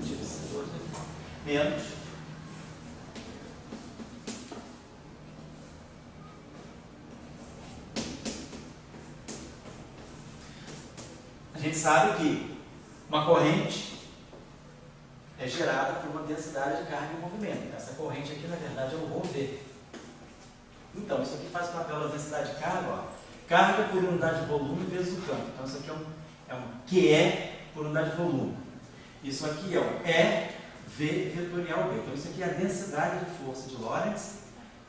Tiro C2 aqui. Menos. A gente sabe que uma corrente é gerada por uma densidade de carga em movimento. Essa corrente aqui, na verdade, é o ρV. Então, isso aqui faz o papel da densidade de carga, ó. Carga por unidade de volume vezes o campo. Então, isso aqui é um QE por unidade de volume. Isso aqui é o EV vetorial B. Então, isso aqui é a densidade de força de Lorentz,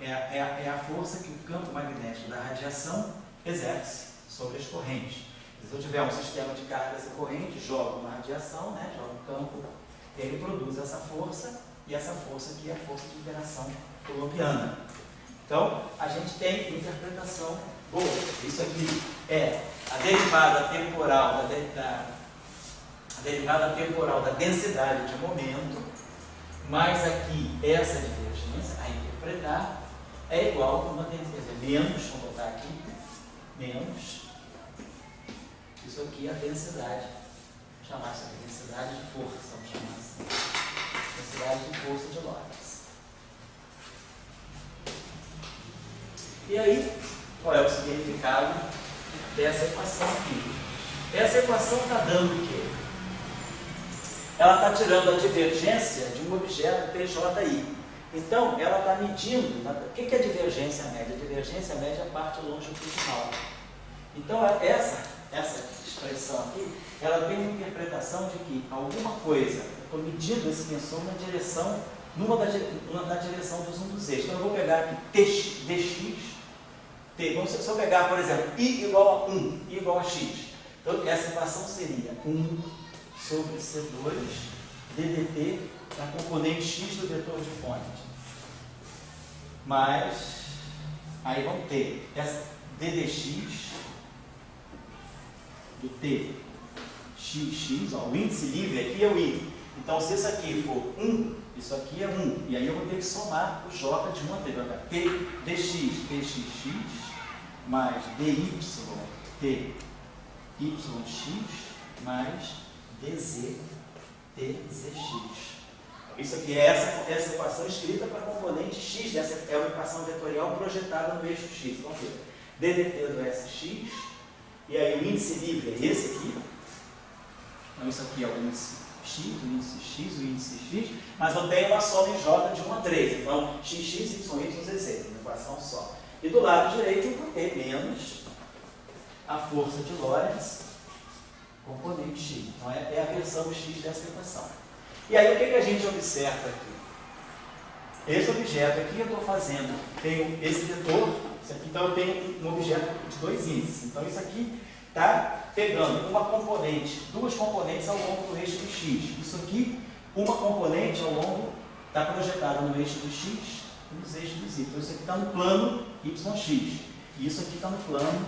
é a força que o campo magnético da radiação exerce sobre as correntes. Se eu tiver um sistema de carga dessa corrente, jogo uma radiação, né, jogo um campo, ele produz essa força, e essa força aqui é a força de interação coulombiana. Então, a gente tem interpretação boa. Isso aqui é a derivada temporal da densidade de momento, mais aqui essa divergência, a interpretar, é igual a uma densidade, menos, vamos botar aqui, menos, isso aqui é a densidade, vamos chamar isso de densidade de força, vamos chamar assim, densidade de força de Lorentz. E aí, qual é o significado dessa equação aqui? Essa equação está dando o quê? Ela está tirando a divergência de um objeto PJI. Então, ela está medindo, o que é divergência média? A divergência média é a parte longitudinal. Então, essa expressão aqui, ela tem uma interpretação de que alguma coisa, eu estou medindo esse tensor na direção, na direção dos um dos eixos. Então, eu vou pegar aqui dx, se eu pegar, por exemplo, I igual a 1, I igual a x. Então, essa equação seria 1 sobre C2 ddt da componente x do vetor de fonte. Mas, aí vamos ter essa ddx do t xx, ó, o índice livre aqui é o I. Então, se isso aqui for 1, isso aqui é 1. E aí eu vou ter que somar o j de 1 a t. Vai dar t dx, txx, mais dy, tyx, mais dz, tzx. Isso aqui é essa equação escrita para a componente x. Essa é uma equação vetorial projetada no eixo x. Vamos ver. ddt do sx. E aí o índice livre é esse aqui. Então isso aqui é o índice x, o índice x, o índice x. Mas eu tenho uma soma em j de 1 a 3. Então xx, y, zz. Uma equação só. E do lado direito eu vou ter menos a força de Lorentz, componente x. Então é a versão x dessa equação. E aí o que a gente observa aqui? Esse objeto aqui eu estou fazendo, tenho esse vetor, isso aqui, então eu tenho um objeto de 2 índices. Então isso aqui está pegando uma componente, 2 componentes ao longo do eixo do x. Isso aqui, uma componente ao longo, está projetada no eixo do x e nos eixos dos y. Então isso aqui está no plano yx. E isso aqui está no plano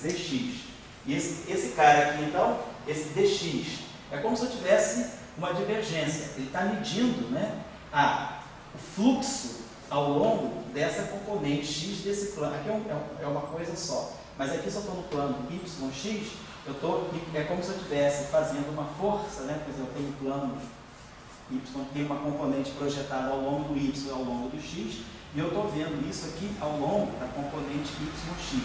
zx. E esse cara aqui, então, esse dx, é como se eu tivesse uma divergência. Ele está medindo, né, o fluxo ao longo dessa componente x desse plano. Aqui é uma coisa só. Mas aqui, se eu estou no plano yx, é como se eu estivesse fazendo uma força, né? Por exemplo, eu tenho o plano y, tem uma componente projetada ao longo do y e ao longo do x, e eu estou vendo isso aqui ao longo da componente yx.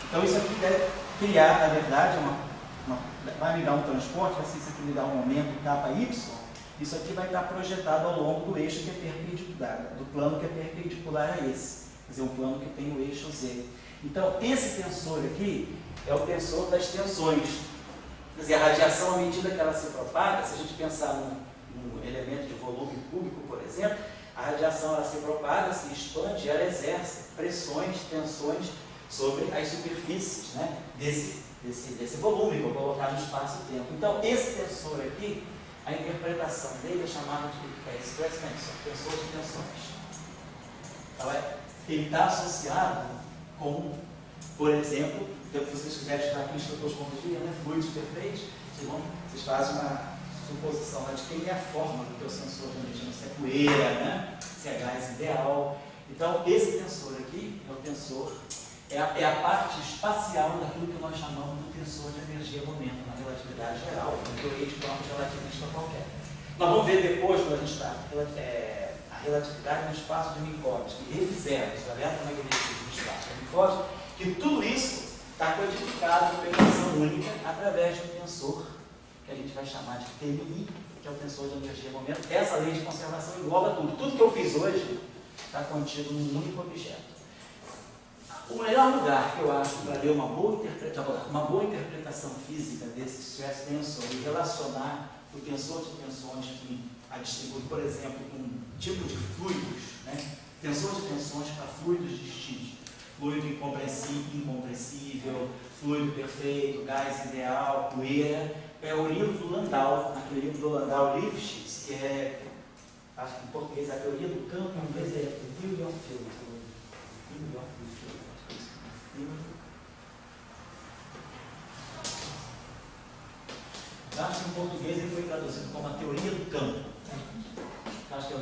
Então, isso aqui deve criar, na verdade, vai me dar um transporte, assim, isso aqui me dá um momento capa y, isso aqui vai estar projetado ao longo do eixo que é perpendicular, do plano que é perpendicular a esse, quer dizer, um plano que tem o eixo z. Então, esse tensor aqui é o tensor das tensões. Quer dizer, a radiação, à medida que ela se propaga, se a gente pensar num elemento de volume cúbico, por exemplo, a radiação ela se propaga, se expande e ela exerce pressões, tensões sobre as superfícies, né, desse volume que eu vou colocar no espaço-tempo. Então, esse tensor aqui, a interpretação dele é chamada de stress tensor, tensor de tensões. Então, ele está associado com, por exemplo, se vocês quiserem estudar aqui em cosmologia, né, fluidos perfeitos, vocês fazem suposição lá de quem é a forma do teu sensor de energia, se é poeira, né? Se é gás ideal. Então, esse tensor aqui é o tensor, é a parte espacial daquilo que nós chamamos de tensor de energia-momento, na relatividade geral, na teoria de campos relativista qualquer. Nós vamos ver depois, quando a gente está, a relatividade no espaço de Minkowski, que refizemos, o eletromagnetismo no espaço de Minkowski, que tudo isso está codificado em operação única através de um tensor, que a gente vai chamar de TMI, que é o tensor de energia-momento. Essa lei de conservação engloba tudo. Tudo que eu fiz hoje está contido num único objeto. O melhor lugar que eu acho para ler uma boa interpretação física desse stress tensor e relacionar o tensor de tensões a distribuir, por exemplo, com um tipo de fluidos, né? Tensor de tensões para fluidos distintos. Fluido incompressível, fluido perfeito, gás ideal, poeira. É o livro do Landau, aquele livro do Landau Lifshitz, que é, acho que em português, a teoria do campo, em inglês é Theory of Field. Acho que em português ele foi traduzido como a teoria do campo. Acho que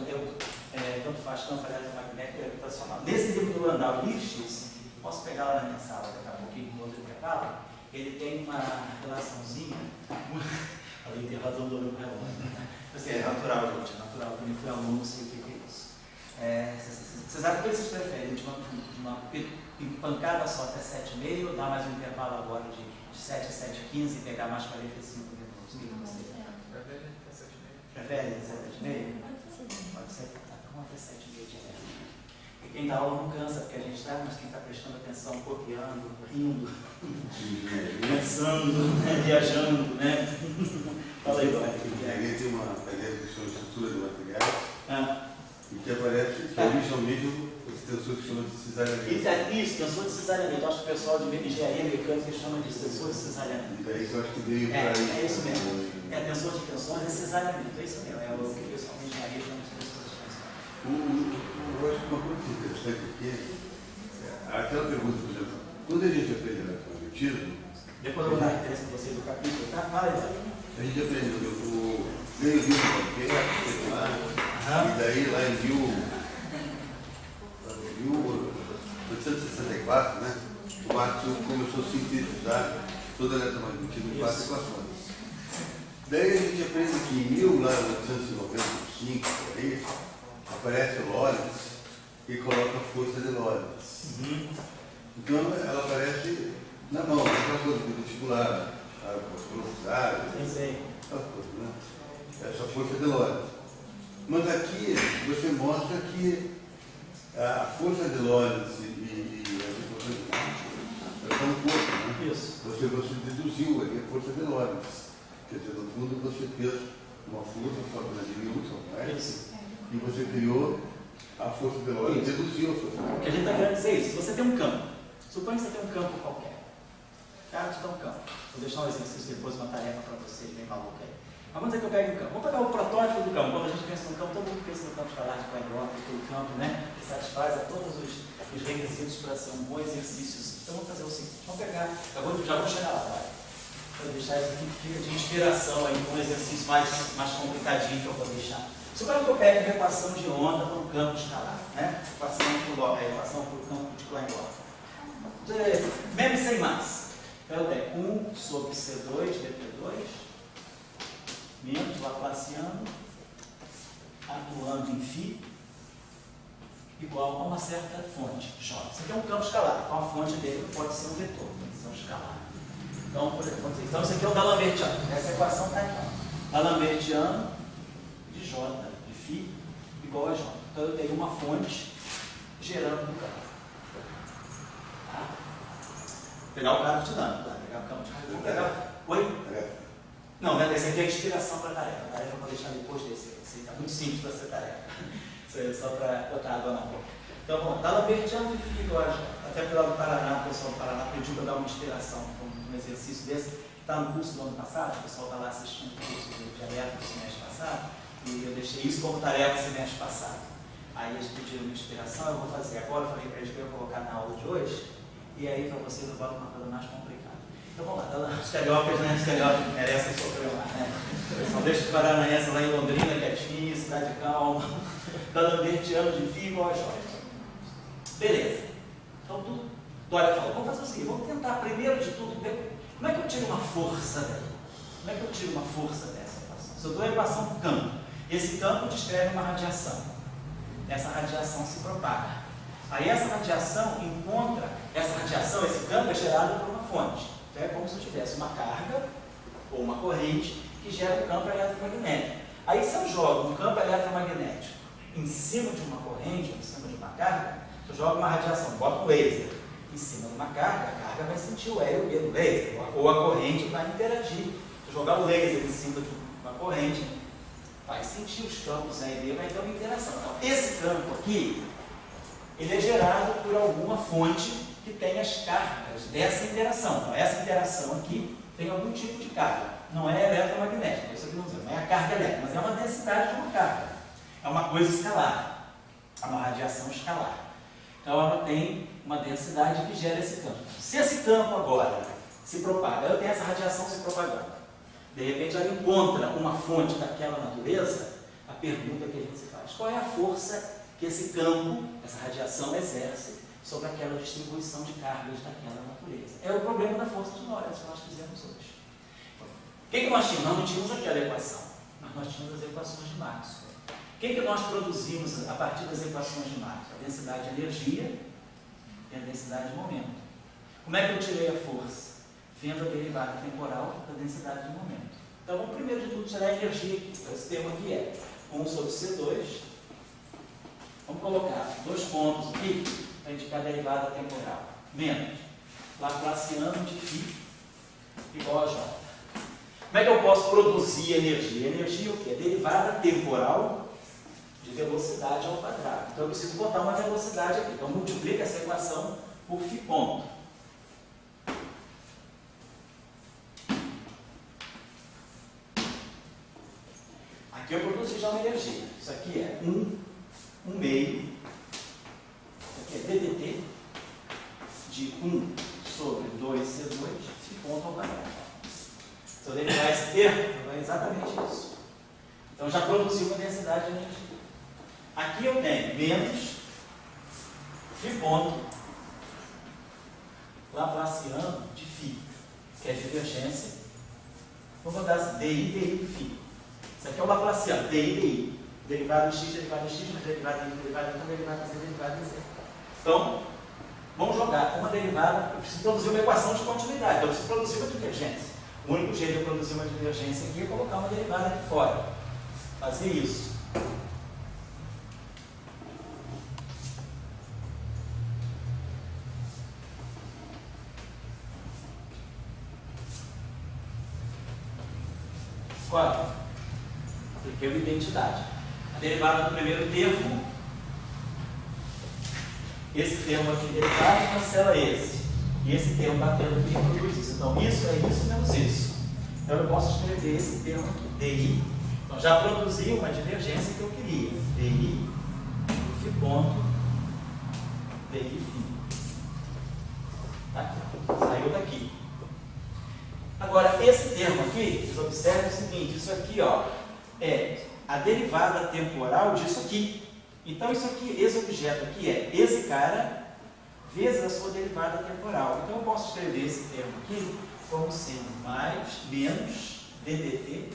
tanto faz campo eletromagnético e gravitacional. Nesse livro do Landau Lifshitz, posso pegar lá na minha sala daqui a pouquinho, no outro intervalo, ele tem uma relaçãozinha, ali tem razão do olho relógio. Assim, é natural, gente, é natural. Quando eu fui aluno, sei o que é isso. Vocês sabem o que vocês preferem? De uma pancada só até 7,5, ou dar mais um intervalo agora de 7 a 7h15 e pegar mais 45 minutos? O que vocês preferem até 7h30? Pode ser, tá bom, até 7h30 direto. E quem dá aula não cansa, porque a gente está, mas quem está prestando atenção, copiando, rindo, pensando, né, viajando, né? Fala aí, vai. Alguém tem uma ideia de estrutura de materiais e que aparece que originalmente esse tensor que chama de cesariamento. Isso, tensor de cesariamento. Acho que o pessoal de engenharia mecânica chama de tensor de cesariamento. E daí que eu acho que veio para isso. É isso mesmo. É tensor de tensões, é cesariamento. É isso mesmo. É o que o pessoal de engenharia chama de tensor de tensões. Eu acho que uma coisa interessante aqui é aquela pergunta, por exemplo, quando a gente aprende eletromagnetismo, depois eu vou dar a referência para vocês do capítulo, tá? Fala aí. A gente aprendeu o meio livro e daí lá em 1864, né, o Marx começou a sintetizar todo o eletromagnetismo em 4 equações. Daí a gente aprende que em 1895, por aí, aparece o Lorentz e coloca a força de Lorentz. Então ela aparece na mão, aquela coisa do vestibular, as velocidades, né? Essa força de Lorentz. Mas aqui você mostra que a força de Lorentz e as equações de Marx estão no corpo, né? Isso. Você deduziu ali a força de Lorentz. Quer dizer, no fundo você fez uma força, fórmula de Newton, né? Isso. E você criou a força de Lorentz, deduziu a força de Lorentz. O que a gente está querendo dizer é isso. Se você tem um campo, suponha que você tem um campo qualquer. Cara, te dá um campo. Vou deixar um exercício depois, uma tarefa para vocês, bem maluca aí. Mas vamos dizer que eu pego um campo. Vamos pegar o protótipo do campo. Quando a gente pensa no campo, todo mundo pensa no campo escalar de Klein-Bott, aquele campo, né? Que satisfaz a todos os requisitos para ser um bom exercício. Então vamos fazer o seguinte, vamos pegar, já vou chegar lá, vai. Vou deixar isso aqui que fica de inspiração aí, um exercício mais complicadinho que eu vou deixar. Suponha que eu pego uma equação de onda para um campo escalar, né? Equação para o campo de Klein-Bott. Mesmo sem massa. Então eu tenho 1 sobre C2 dp2 menos Laplaciano atuando em φ igual a uma certa fonte, J. Isso aqui é um campo escalar, então a fonte dele pode ser um vetor, pode ser um escalar. Então, por exemplo, então isso aqui é o D'Alembertiano, essa equação está aqui. D'Alembertiano de J, de φ igual a J. Então eu tenho uma fonte gerando no campo. Tá? Vou pegar o campo dinâmico, tá? Pegar o campo dinâmico. Vou pegar. Oi? Não, esse aqui é a inspiração para a tarefa. A tarefa eu vou deixar depois desse. Esse está muito simples para ser tarefa. Isso aí é só para botar água na boca. Então, bom, D'Alembertiano de φ igual a J. Até pelo do Paraná, o pessoal do Paraná pediu para dar uma inspiração para um exercício desse, que está no curso do ano passado, o pessoal está lá assistindo o curso de elétrica do semestre passado, e eu deixei isso como tarefa do semestre passado. Aí eles pediram uma inspiração, eu vou fazer agora, eu falei para eles que eu ia colocar na aula de hoje, e aí para vocês eu boto uma coisa mais complicada. Então vamos lá, cariocas, né? Os cariocas merecem sofrer lá, né? Não deixa os paranaenses lá em Londrina, quietinho, cidade calma, cada ano de fio igual a joia. Beleza. Então, Dória falou, vamos fazer o seguinte, vamos tentar primeiro de tudo ver como é que eu tiro uma força daí. Como é que eu tiro uma força dessa equação? Se eu dou a equação do campo, esse campo descreve uma radiação. Essa radiação se propaga. Aí essa radiação encontra, esse campo é gerado por uma fonte. Então é como se eu tivesse uma carga ou uma corrente que gera um campo eletromagnético. Aí se eu jogo um campo eletromagnético em cima de uma corrente, em cima de uma carga, eu jogo uma radiação, boto um laser em cima de uma carga, a carga vai sentir o E e o B do laser, ou a corrente vai interagir. Se eu jogar o laser em cima de uma corrente, vai sentir os campos E e B, vai ter uma interação. Então, esse campo aqui, ele é gerado por alguma fonte que tem as cargas dessa interação. Então, essa interação aqui tem algum tipo de carga. Não é eletromagnética, isso aqui não é a carga elétrica, mas é uma densidade de uma carga. É uma coisa escalar, é uma radiação escalar. Então, ela tem uma densidade que gera esse campo. Se esse campo agora se propaga, eu tenho essa radiação se propagando, de repente ela encontra uma fonte daquela natureza, a pergunta que a gente se faz, qual é a força que esse campo, essa radiação exerce sobre aquela distribuição de cargas daquela natureza? É o problema da força de Lorentz que nós fizemos hoje. O que nós tínhamos? Nós não tínhamos aquela equação, mas nós tínhamos as equações de Maxwell. O que nós produzimos a partir das equações de Maxwell? A densidade de energia e a densidade de momento. Como é que eu tirei a força? Vendo a derivada temporal da densidade de momento. Então, vamos primeiro de tudo tirar a energia aqui. Esse termo aqui é 1 sobre C2. Vamos colocar dois pontos aqui para indicar a derivada temporal. Menos Laplaciano de φ igual a J. Como é que eu posso produzir energia? Energia é o quê? É derivada temporal de velocidade ao quadrado. Então eu preciso botar uma velocidade aqui. Então multiplica essa equação por φ ponto. Aqui eu produzi já uma energia. Isso aqui é 1 meio. Isso aqui é ddt de 1 sobre 2C2 φ ponto ao quadrado. Se eu derivar esse termo, é exatamente isso. Então já produzi uma densidade de energia. Aqui eu tenho menos φ ponto Laplaciano de φ, que é divergência. Vou botar dI do φ. Isso aqui é o Laplaciano, dI. Derivada em x, derivada em x, derivada em y, derivada em 1, derivada em z, derivada em z. Então, vamos jogar uma derivada. Eu preciso produzir uma equação de continuidade. Então, eu preciso produzir uma divergência. O único jeito de eu produzir uma divergência aqui é colocar uma derivada aqui fora. Fazer isso. Qual? Apliquei uma identidade. A derivada do primeiro termo, esse termo aqui derivado cancela esse. E esse termo batendo aqui produz isso. Então, isso é isso menos isso. Então, eu posso escrever esse termo aqui, DI. Então, já produzi uma divergência que eu queria. DI, φ ponto, DI φ. Tá aqui. Saiu daqui. Agora, esse termo aqui, vocês observem o seguinte, isso aqui, ó, é a derivada temporal disso aqui. Então, isso aqui, esse objeto aqui é esse cara vezes a sua derivada temporal. Então, eu posso escrever esse termo aqui como sendo mais, menos, ddt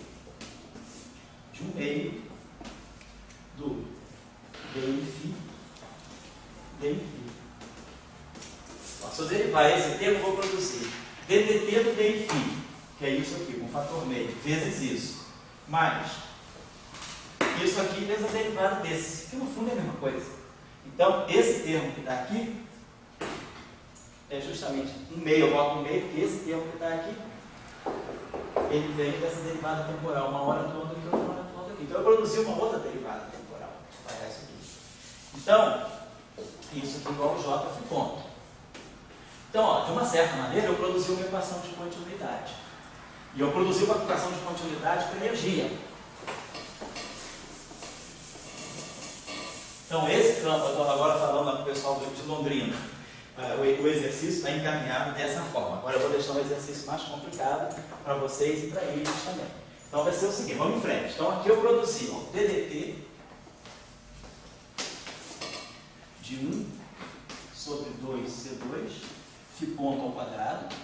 de 1 meio do DI φ, DI φ. Se eu derivar esse termo, eu vou produzir ddt do DI φ, que é isso aqui, um fator meio, vezes isso, mais isso aqui vezes a derivada desse, que no fundo é a mesma coisa. Então, esse termo que está aqui é justamente 1 meio, eu boto 1 meio, porque esse termo que está aqui, ele vem dessa derivada temporal, uma hora toda aqui, outra hora toda aqui. Então, eu produzi uma outra derivada temporal, que é essa aqui. Então, isso aqui igual ao J φ ponto. Então, ó, de uma certa maneira, eu produzi uma equação de continuidade. E eu produzi uma equação de continuidade com energia. Então, esse campo, eu estou agora falando lá com o pessoal de Londrina, o exercício está encaminhado dessa forma. Agora eu vou deixar um exercício mais complicado para vocês e para eles também. Então vai ser o seguinte, vamos em frente. Então aqui eu produzi o DDT de 1 sobre 2C2, φ ponto ao quadrado.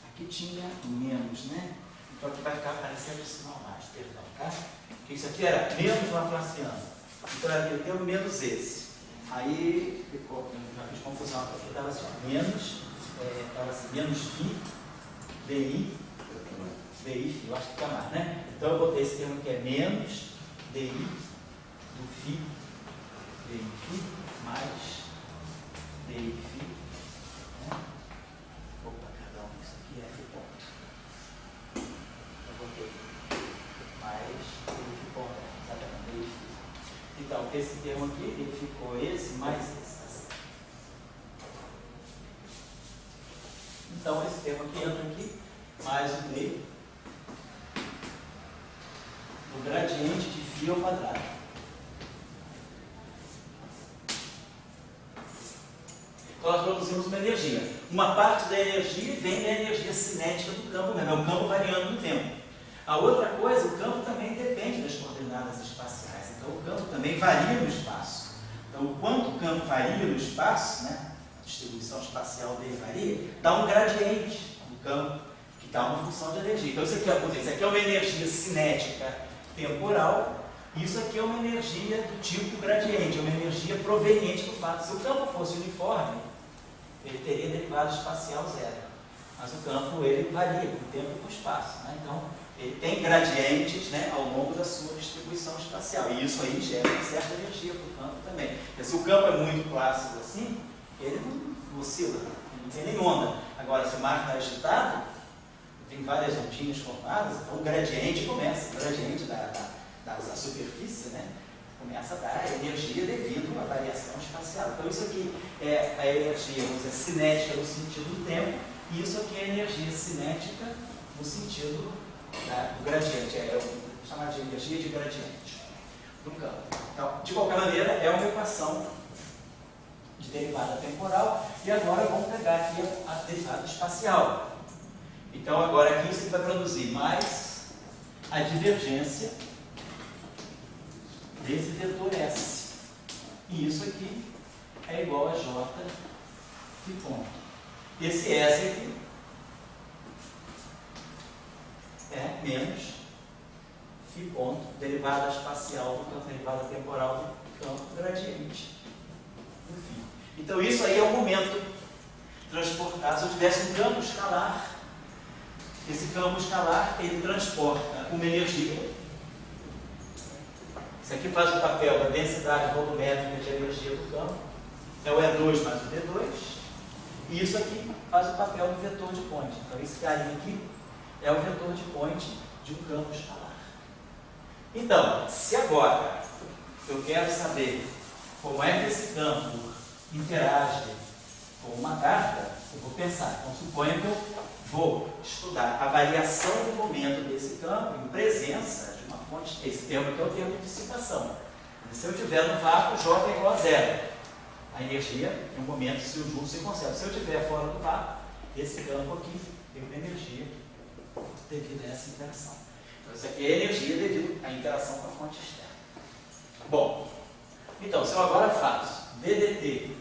Aqui tinha menos, né? Então aqui vai ficar aparecendo o sinal mais, perdão, tá? Porque isso aqui era menos Laplaciano. Então eu tenho menos esse. Aí ficou, já fiz confusão aqui, estava assim, menos φ, DI, φ, eu acho que fica mais, né? Então eu botei esse termo que é menos DI do φ, mais DI φ, né? Opa, perdão, isso aqui é F ponto. Eu botei mais DI φ ponto, exatamente, DI φ. Então, esse termo aqui, ele ficou esse mais esse, tá certo? Então, esse termo aqui entra aqui, mais o meio do gradiente de φ ao quadrado. Então, nós produzimos uma energia. Uma parte da energia vem da energia cinética do campo mesmo, é o campo variando no tempo. A outra coisa, o campo também depende das coordenadas espaciais. Então, o campo também varia no espaço. Então, o quanto o campo varia no espaço, né, a distribuição espacial dele varia, dá um gradiente do campo, que dá uma função de energia. Então, isso aqui é uma energia cinética temporal, e isso aqui é uma energia do tipo gradiente, é uma energia proveniente do fato. Se o campo fosse uniforme, ele teria derivado espacial zero. Mas o campo, ele varia com o tempo e com o espaço, né? Então, ele tem gradientes, né, ao longo da sua distribuição espacial. E isso aí gera uma certa energia para o campo também. Porque se o campo é muito plácido assim, ele não oscila, ele não tem nem onda. Agora, se o mar está agitado, tem várias ondinhas formadas, então o gradiente começa, o gradiente da superfície, né, começa a dar energia devido à variação espacial. Então isso aqui é a energia, vamos dizer, cinética no sentido do tempo, e isso aqui é a energia cinética no sentido do gradiente, chamar de energia de gradiente do campo. Então, de qualquer maneira, é uma equação de derivada temporal, e agora vamos pegar aqui a derivada espacial. Então agora aqui você vai produzir mais a divergência desse vetor S. E isso aqui é igual a J φ ponto. Esse S aqui é menos φ ponto, derivada espacial do campo, derivada temporal do campo gradiente do φ. Então isso aí é o momento transportado. Se eu tivesse um campo escalar, esse campo escalar, ele transporta uma energia. Isso aqui faz o papel da densidade volumétrica de energia do campo. É o E2 mais o D2. E isso aqui faz o papel do vetor de Point. Então, esse carinha aqui é o vetor de Point de um campo escalar. Então, se agora eu quero saber como é que esse campo interage com uma carga, eu vou pensar. Então, suponha que eu vou estudar a variação do momento desse campo em presença de uma fonte. Esse termo aqui é o termo de dissipação. Se eu estiver no vácuo, J é igual a zero. A energia, em um momento, se o Joule se conserva. Se eu estiver fora do vácuo, esse campo aqui tem uma energia devido a essa interação. Então, isso aqui é energia devido à interação com a fonte externa. Bom, então, se eu agora faço DDT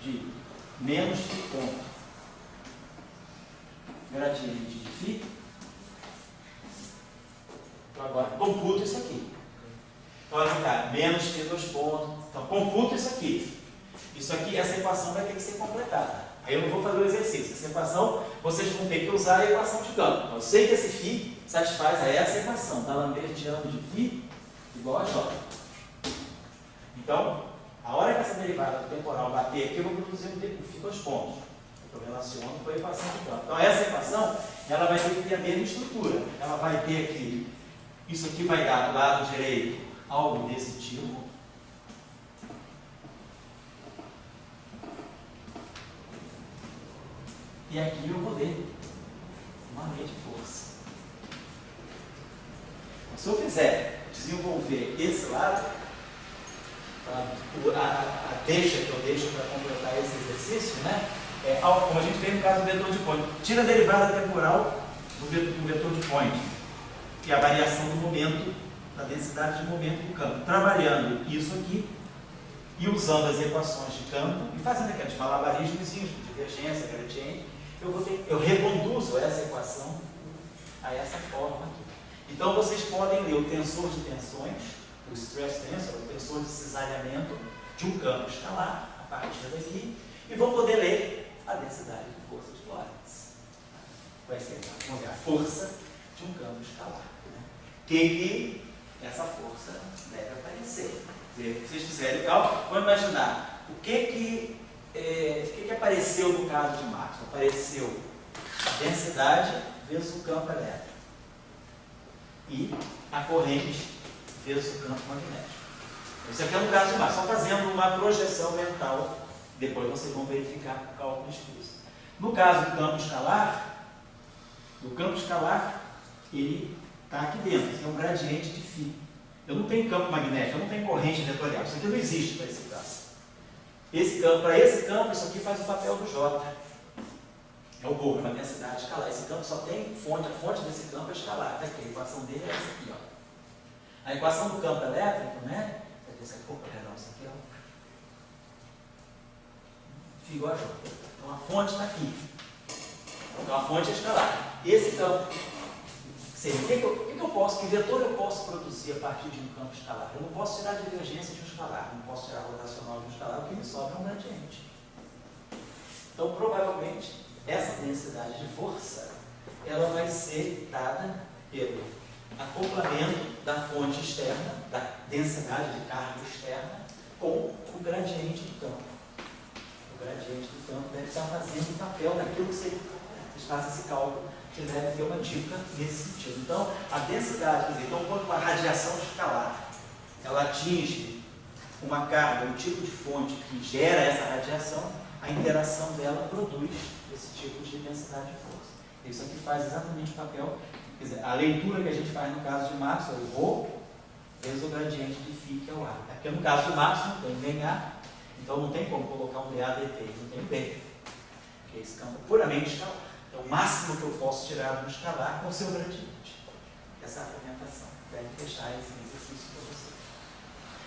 de menos φ ponto gradiente de φ, então agora computo isso aqui. Então vai ficar menos φ2 pontos. Então computo isso aqui. Isso aqui, essa equação vai ter que ser completada. Aí eu não vou fazer o exercício. Essa equação, vocês vão ter que usar a equação de campo. Então, eu sei que esse φ satisfaz a essa equação, da lambertiana de φ igual a J. Então, a hora que essa derivada temporal bater aqui, eu vou produzir um φ2 pontos. Eu relaciono com a equação de campo. Então, essa equação, ela vai ter que ter a mesma estrutura. Ela vai ter aqui, isso aqui vai dar do lado direito algo desse tipo. E aqui eu vou ler uma lei de força. Se eu fizer desenvolver esse lado, a deixa que eu deixo para completar esse exercício, né? Como a gente fez no caso do vetor de point. Tira a derivada temporal do vetor de point, que é a variação do momento, da densidade de momento do campo. Trabalhando isso aqui e usando as equações de campo e fazendo aqueles malabarismos de divergência, gradiente, eu reconduzo essa equação a essa forma aqui. Então vocês podem ler o tensor de tensões, o stress tensor, o tensor de cisalhamento de um campo escalar, a partir daqui, e vão poder ler a densidade de força de Lorentz. Vai ser a força de um campo escalar. Né? Que essa força deve aparecer. Se vocês fizerem o cálculo, vamos imaginar o que apareceu no caso de Maxwell. Apareceu a densidade vezes o campo elétrico e a corrente vezes o campo magnético. Isso aqui é no caso de Maxwell, só fazendo uma projeção mental, depois vocês vão verificar o cálculo explícito. No caso do campo escalar, ele está aqui dentro, é um gradiente de φ. Eu não tenho campo magnético, eu não tenho corrente vetorial, isso aqui não existe para esse caso. Para esse campo, isso aqui faz o papel do J. É o Bohr, uma densidade escalar. Esse campo só tem fonte, a fonte desse campo é escalar. Tá aqui, a equação dele é essa aqui, ó. A equação do campo elétrico, né? Isso aqui, ó. Igual a J. Então a fonte está aqui. Então a fonte é escalar. Esse campo, que vetor eu posso produzir a partir de um campo escalar? Eu não posso tirar a divergência de um escalar, não posso tirar a rotacional de um escalar, o que me sobra é um gradiente. Então provavelmente essa densidade de força, ela vai ser dada pelo acoplamento da fonte externa, da densidade de carga externa, com o gradiente do campo. O gradiente do campo deve estar fazendo o papel daquilo que vocês façam esse cálculo, que deve ter uma dica nesse sentido. Então, a densidade, quer dizer, então, quando uma radiação escalar, ela atinge uma carga, um tipo de fonte que gera essa radiação, a interação dela produz esse tipo de densidade de força. Isso aqui faz exatamente o papel, quer dizer, a leitura que a gente faz no caso de Maxwell, o ρ vezes o gradiente de φ, que é o A. Porque no caso do Maxwell não tem nem A, então não tem como colocar um DA dt, não tem B, porque esse campo é puramente escalar. Então o máximo que eu posso tirar do escalar é o seu gradiente. Essa argumentação deve fechar esse exercício para você.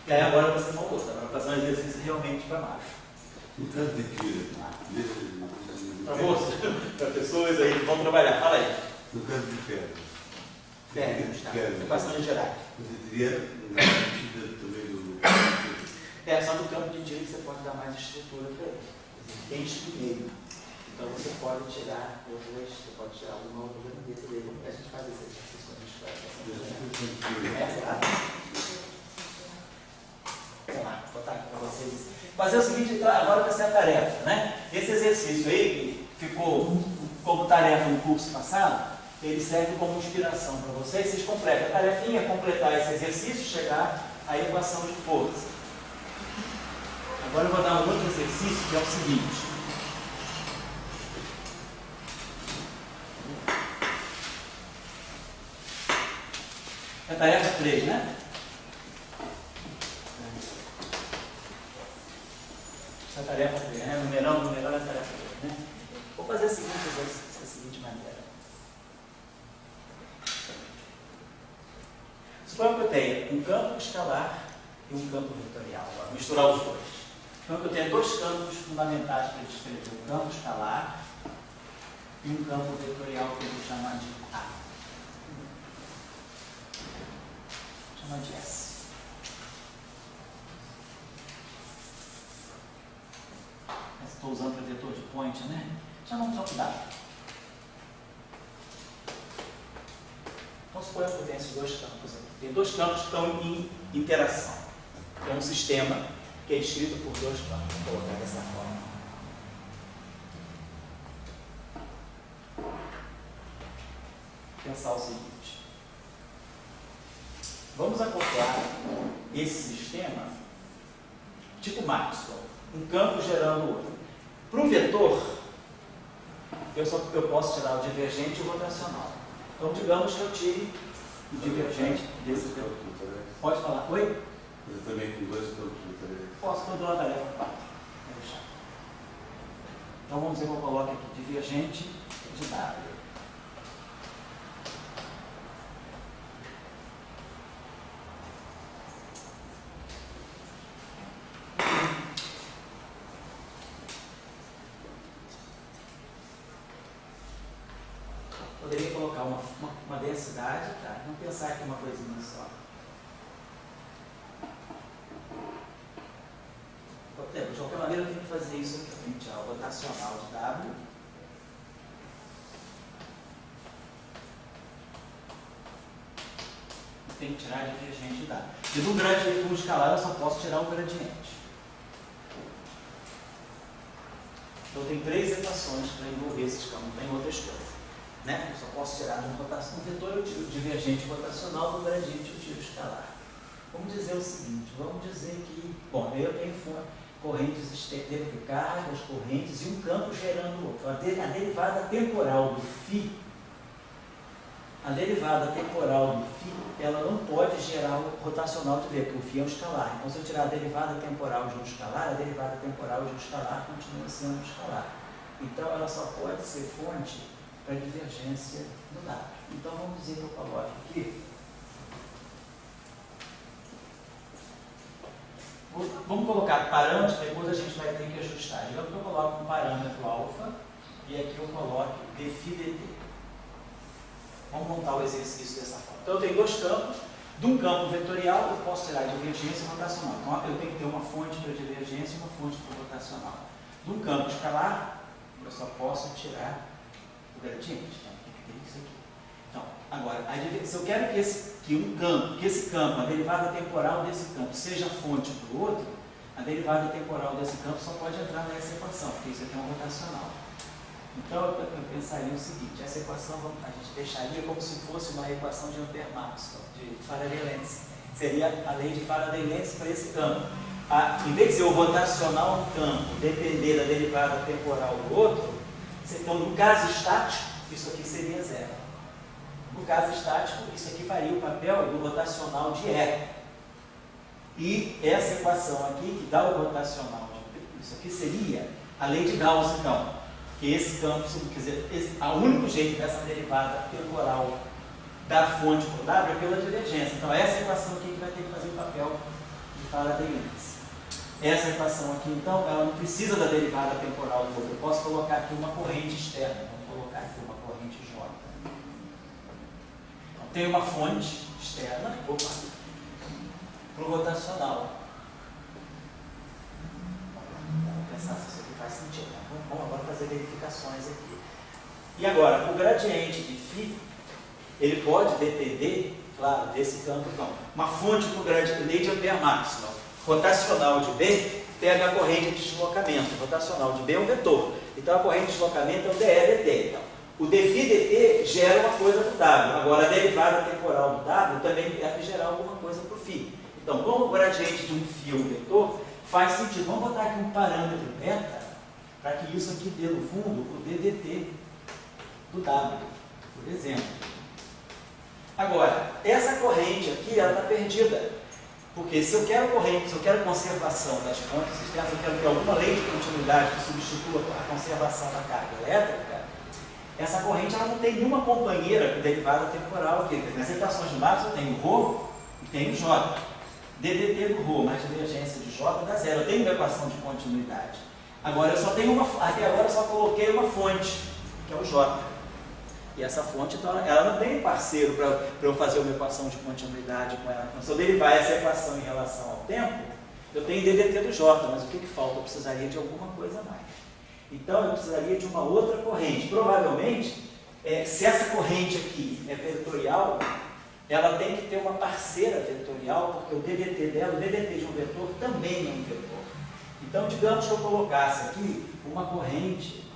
E aí agora você voltou, tá? Para fazer um exercício realmente para baixo. No caso de que... Para moças, para pessoas aí que vão trabalhar, fala aí. No caso de ferro. Equação de Dirac. Você teria na medida também do... Só no campo de Dirac você pode dar mais estrutura para ele. Tem meio. Então você pode tirar outras, você pode tirar alguma outra dentro dele. A gente faz esse exercício quando a gente faz essa coisa. Claro. Vamos lá, vou botar aqui para vocês. Fazer o seguinte, agora vai ser a tarefa, né? Esse exercício aí, que ficou como tarefa no curso passado, ele serve como inspiração para vocês. Vocês completam. A tarefinha é completar esse exercício, chegar à equação de força. Agora eu vou dar um outro exercício que é o seguinte. É a tarefa 3, né? Essa é a tarefa 3, né? Numerão é a tarefa 3, né? Vou fazer a seguinte maneira. Suponho que eu tenha um campo escalar e um campo vetorial. Vou misturar os dois. Então eu tenho dois campos fundamentais para descrever um campo escalar e um campo vetorial que eu vou chamar de A. Vou chamar de S. Estou usando para vetor de point, né? Chamamos só de W. Então suponha que eu tenho esses dois campos aqui. Tem dois campos que estão em interação. É um sistema que é descrito por dois campos. Vou colocar dessa forma. Pensar o seguinte. Vamos acoplar esse sistema tipo Maxwell. Um campo gerando o outro. Para um vetor, eu posso tirar o divergente e o rotacional. Então, digamos que eu tire o divergente desse vetor. Pode falar? Oi? Eu também com 2 campos de tarefa. Posso, quando eu tarefa 4. Vou deixar. Então vamos dizer que eu coloco aqui divergente de W. Poderia colocar uma densidade, tá? Vamos pensar aqui uma coisinha só. De qualquer maneira, eu tenho que fazer isso aqui frente ao rotacional de W. Tem que tirar a divergente de W. E do gradiente com escalar, eu só posso tirar o gradiente. Então, tem 3 equações para envolver esses campos, não tem outra história. Né? Eu só posso tirar de um vetor, eu tiro o divergente rotacional, do gradiente eu tiro o escalar. Vamos dizer o seguinte, vamos dizer que, bom, eu tenho correntes de cargas, correntes e um campo gerando outro. A derivada temporal do φ, ela não pode gerar o rotacional de V, porque o φ é um escalar. Então, se eu tirar a derivada temporal de um escalar, a derivada temporal de um escalar continua sendo um escalar. Então, ela só pode ser fonte para divergência do W. Então, vamos dizer que eu coloco aqui. Vamos colocar parâmetros, depois a gente vai ter que ajustar. Digamos que eu coloco um parâmetro alfa e aqui eu coloco dφ/dt. Vamos montar o exercício dessa forma. Então, eu tenho 2 campos. De um campo vetorial, eu posso tirar divergência e rotacional. Então, eu tenho que ter uma fonte para divergência e uma fonte para rotacional. De um campo escalar, eu só posso tirar o gradiente. Então, tem que ter isso aqui. Então, agora, se eu quero que esse campo, a derivada temporal desse campo, seja fonte para o outro, a derivada temporal desse campo só pode entrar nessa equação, porque isso aqui é um rotacional. Então, eu pensaria o seguinte, essa equação a gente deixaria como se fosse uma equação de Ampère-Maxwell, de Faraday-Lenz. Seria a lei de Faraday-Lenz para esse campo. Em vez de ser o rotacional no campo depender da derivada temporal do outro, então, no caso estático, isso aqui seria 0. No caso estático, isso aqui faria o papel do rotacional de E. E essa equação aqui, que dá o rotacional de isso aqui seria a lei de Gauss, então. Que esse campo, quer dizer, o único jeito dessa derivada temporal da fonte para o W é pela divergência. Então, essa equação aqui que vai ter que fazer o papel de Faraday-Lenz. Essa equação aqui, então, ela não precisa da derivada temporal do outro. Eu posso colocar aqui uma corrente externa. Vamos colocar aqui uma corrente J. Então, tem uma fonte externa, para o rotacional. Vamos pensar se isso aqui faz sentido. Vamos agora fazer verificações aqui. E agora, o gradiente de φ, ele pode depender, claro, desse campo. Então, uma fonte para o gradiente, lei de Ampère-Maxwell. Rotacional de B pega a corrente de deslocamento. Rotacional de B é um vetor. Então, a corrente de deslocamento é o dE/dt. Então, o dφ/dt gera uma coisa para o W. Agora, a derivada temporal do W também deve gerar alguma coisa para o φ. Então, como o gradiente de um φ é um vetor, faz sentido. Vamos botar aqui um parâmetro beta, para que isso aqui dê, no fundo, o ddt do W, por exemplo. Agora, essa corrente aqui, ela está perdida. Porque se eu quero corrente, se eu quero conservação das fontes externas, eu quero ter alguma lei de continuidade que substitua a conservação da carga elétrica, essa corrente ela não tem nenhuma companheira com derivada temporal aqui. Nas equações de Maxwell eu tenho ρ e tenho J. ddt do ρ mais divergência de J dá 0. Eu tenho uma equação de continuidade. Agora eu só tenho até agora eu só coloquei uma fonte, que é o J. E essa fonte, então, ela não tem parceiro para eu fazer uma equação de continuidade com ela. Então, se eu derivar essa equação em relação ao tempo, eu tenho ddt do J, mas o que falta? Eu precisaria de alguma coisa a mais. Então, eu precisaria de uma outra corrente. Provavelmente, se essa corrente aqui é vetorial, ela tem que ter uma parceira vetorial, porque o ddt dela, o ddt de um vetor também é um vetor. Então, digamos que eu colocasse aqui uma corrente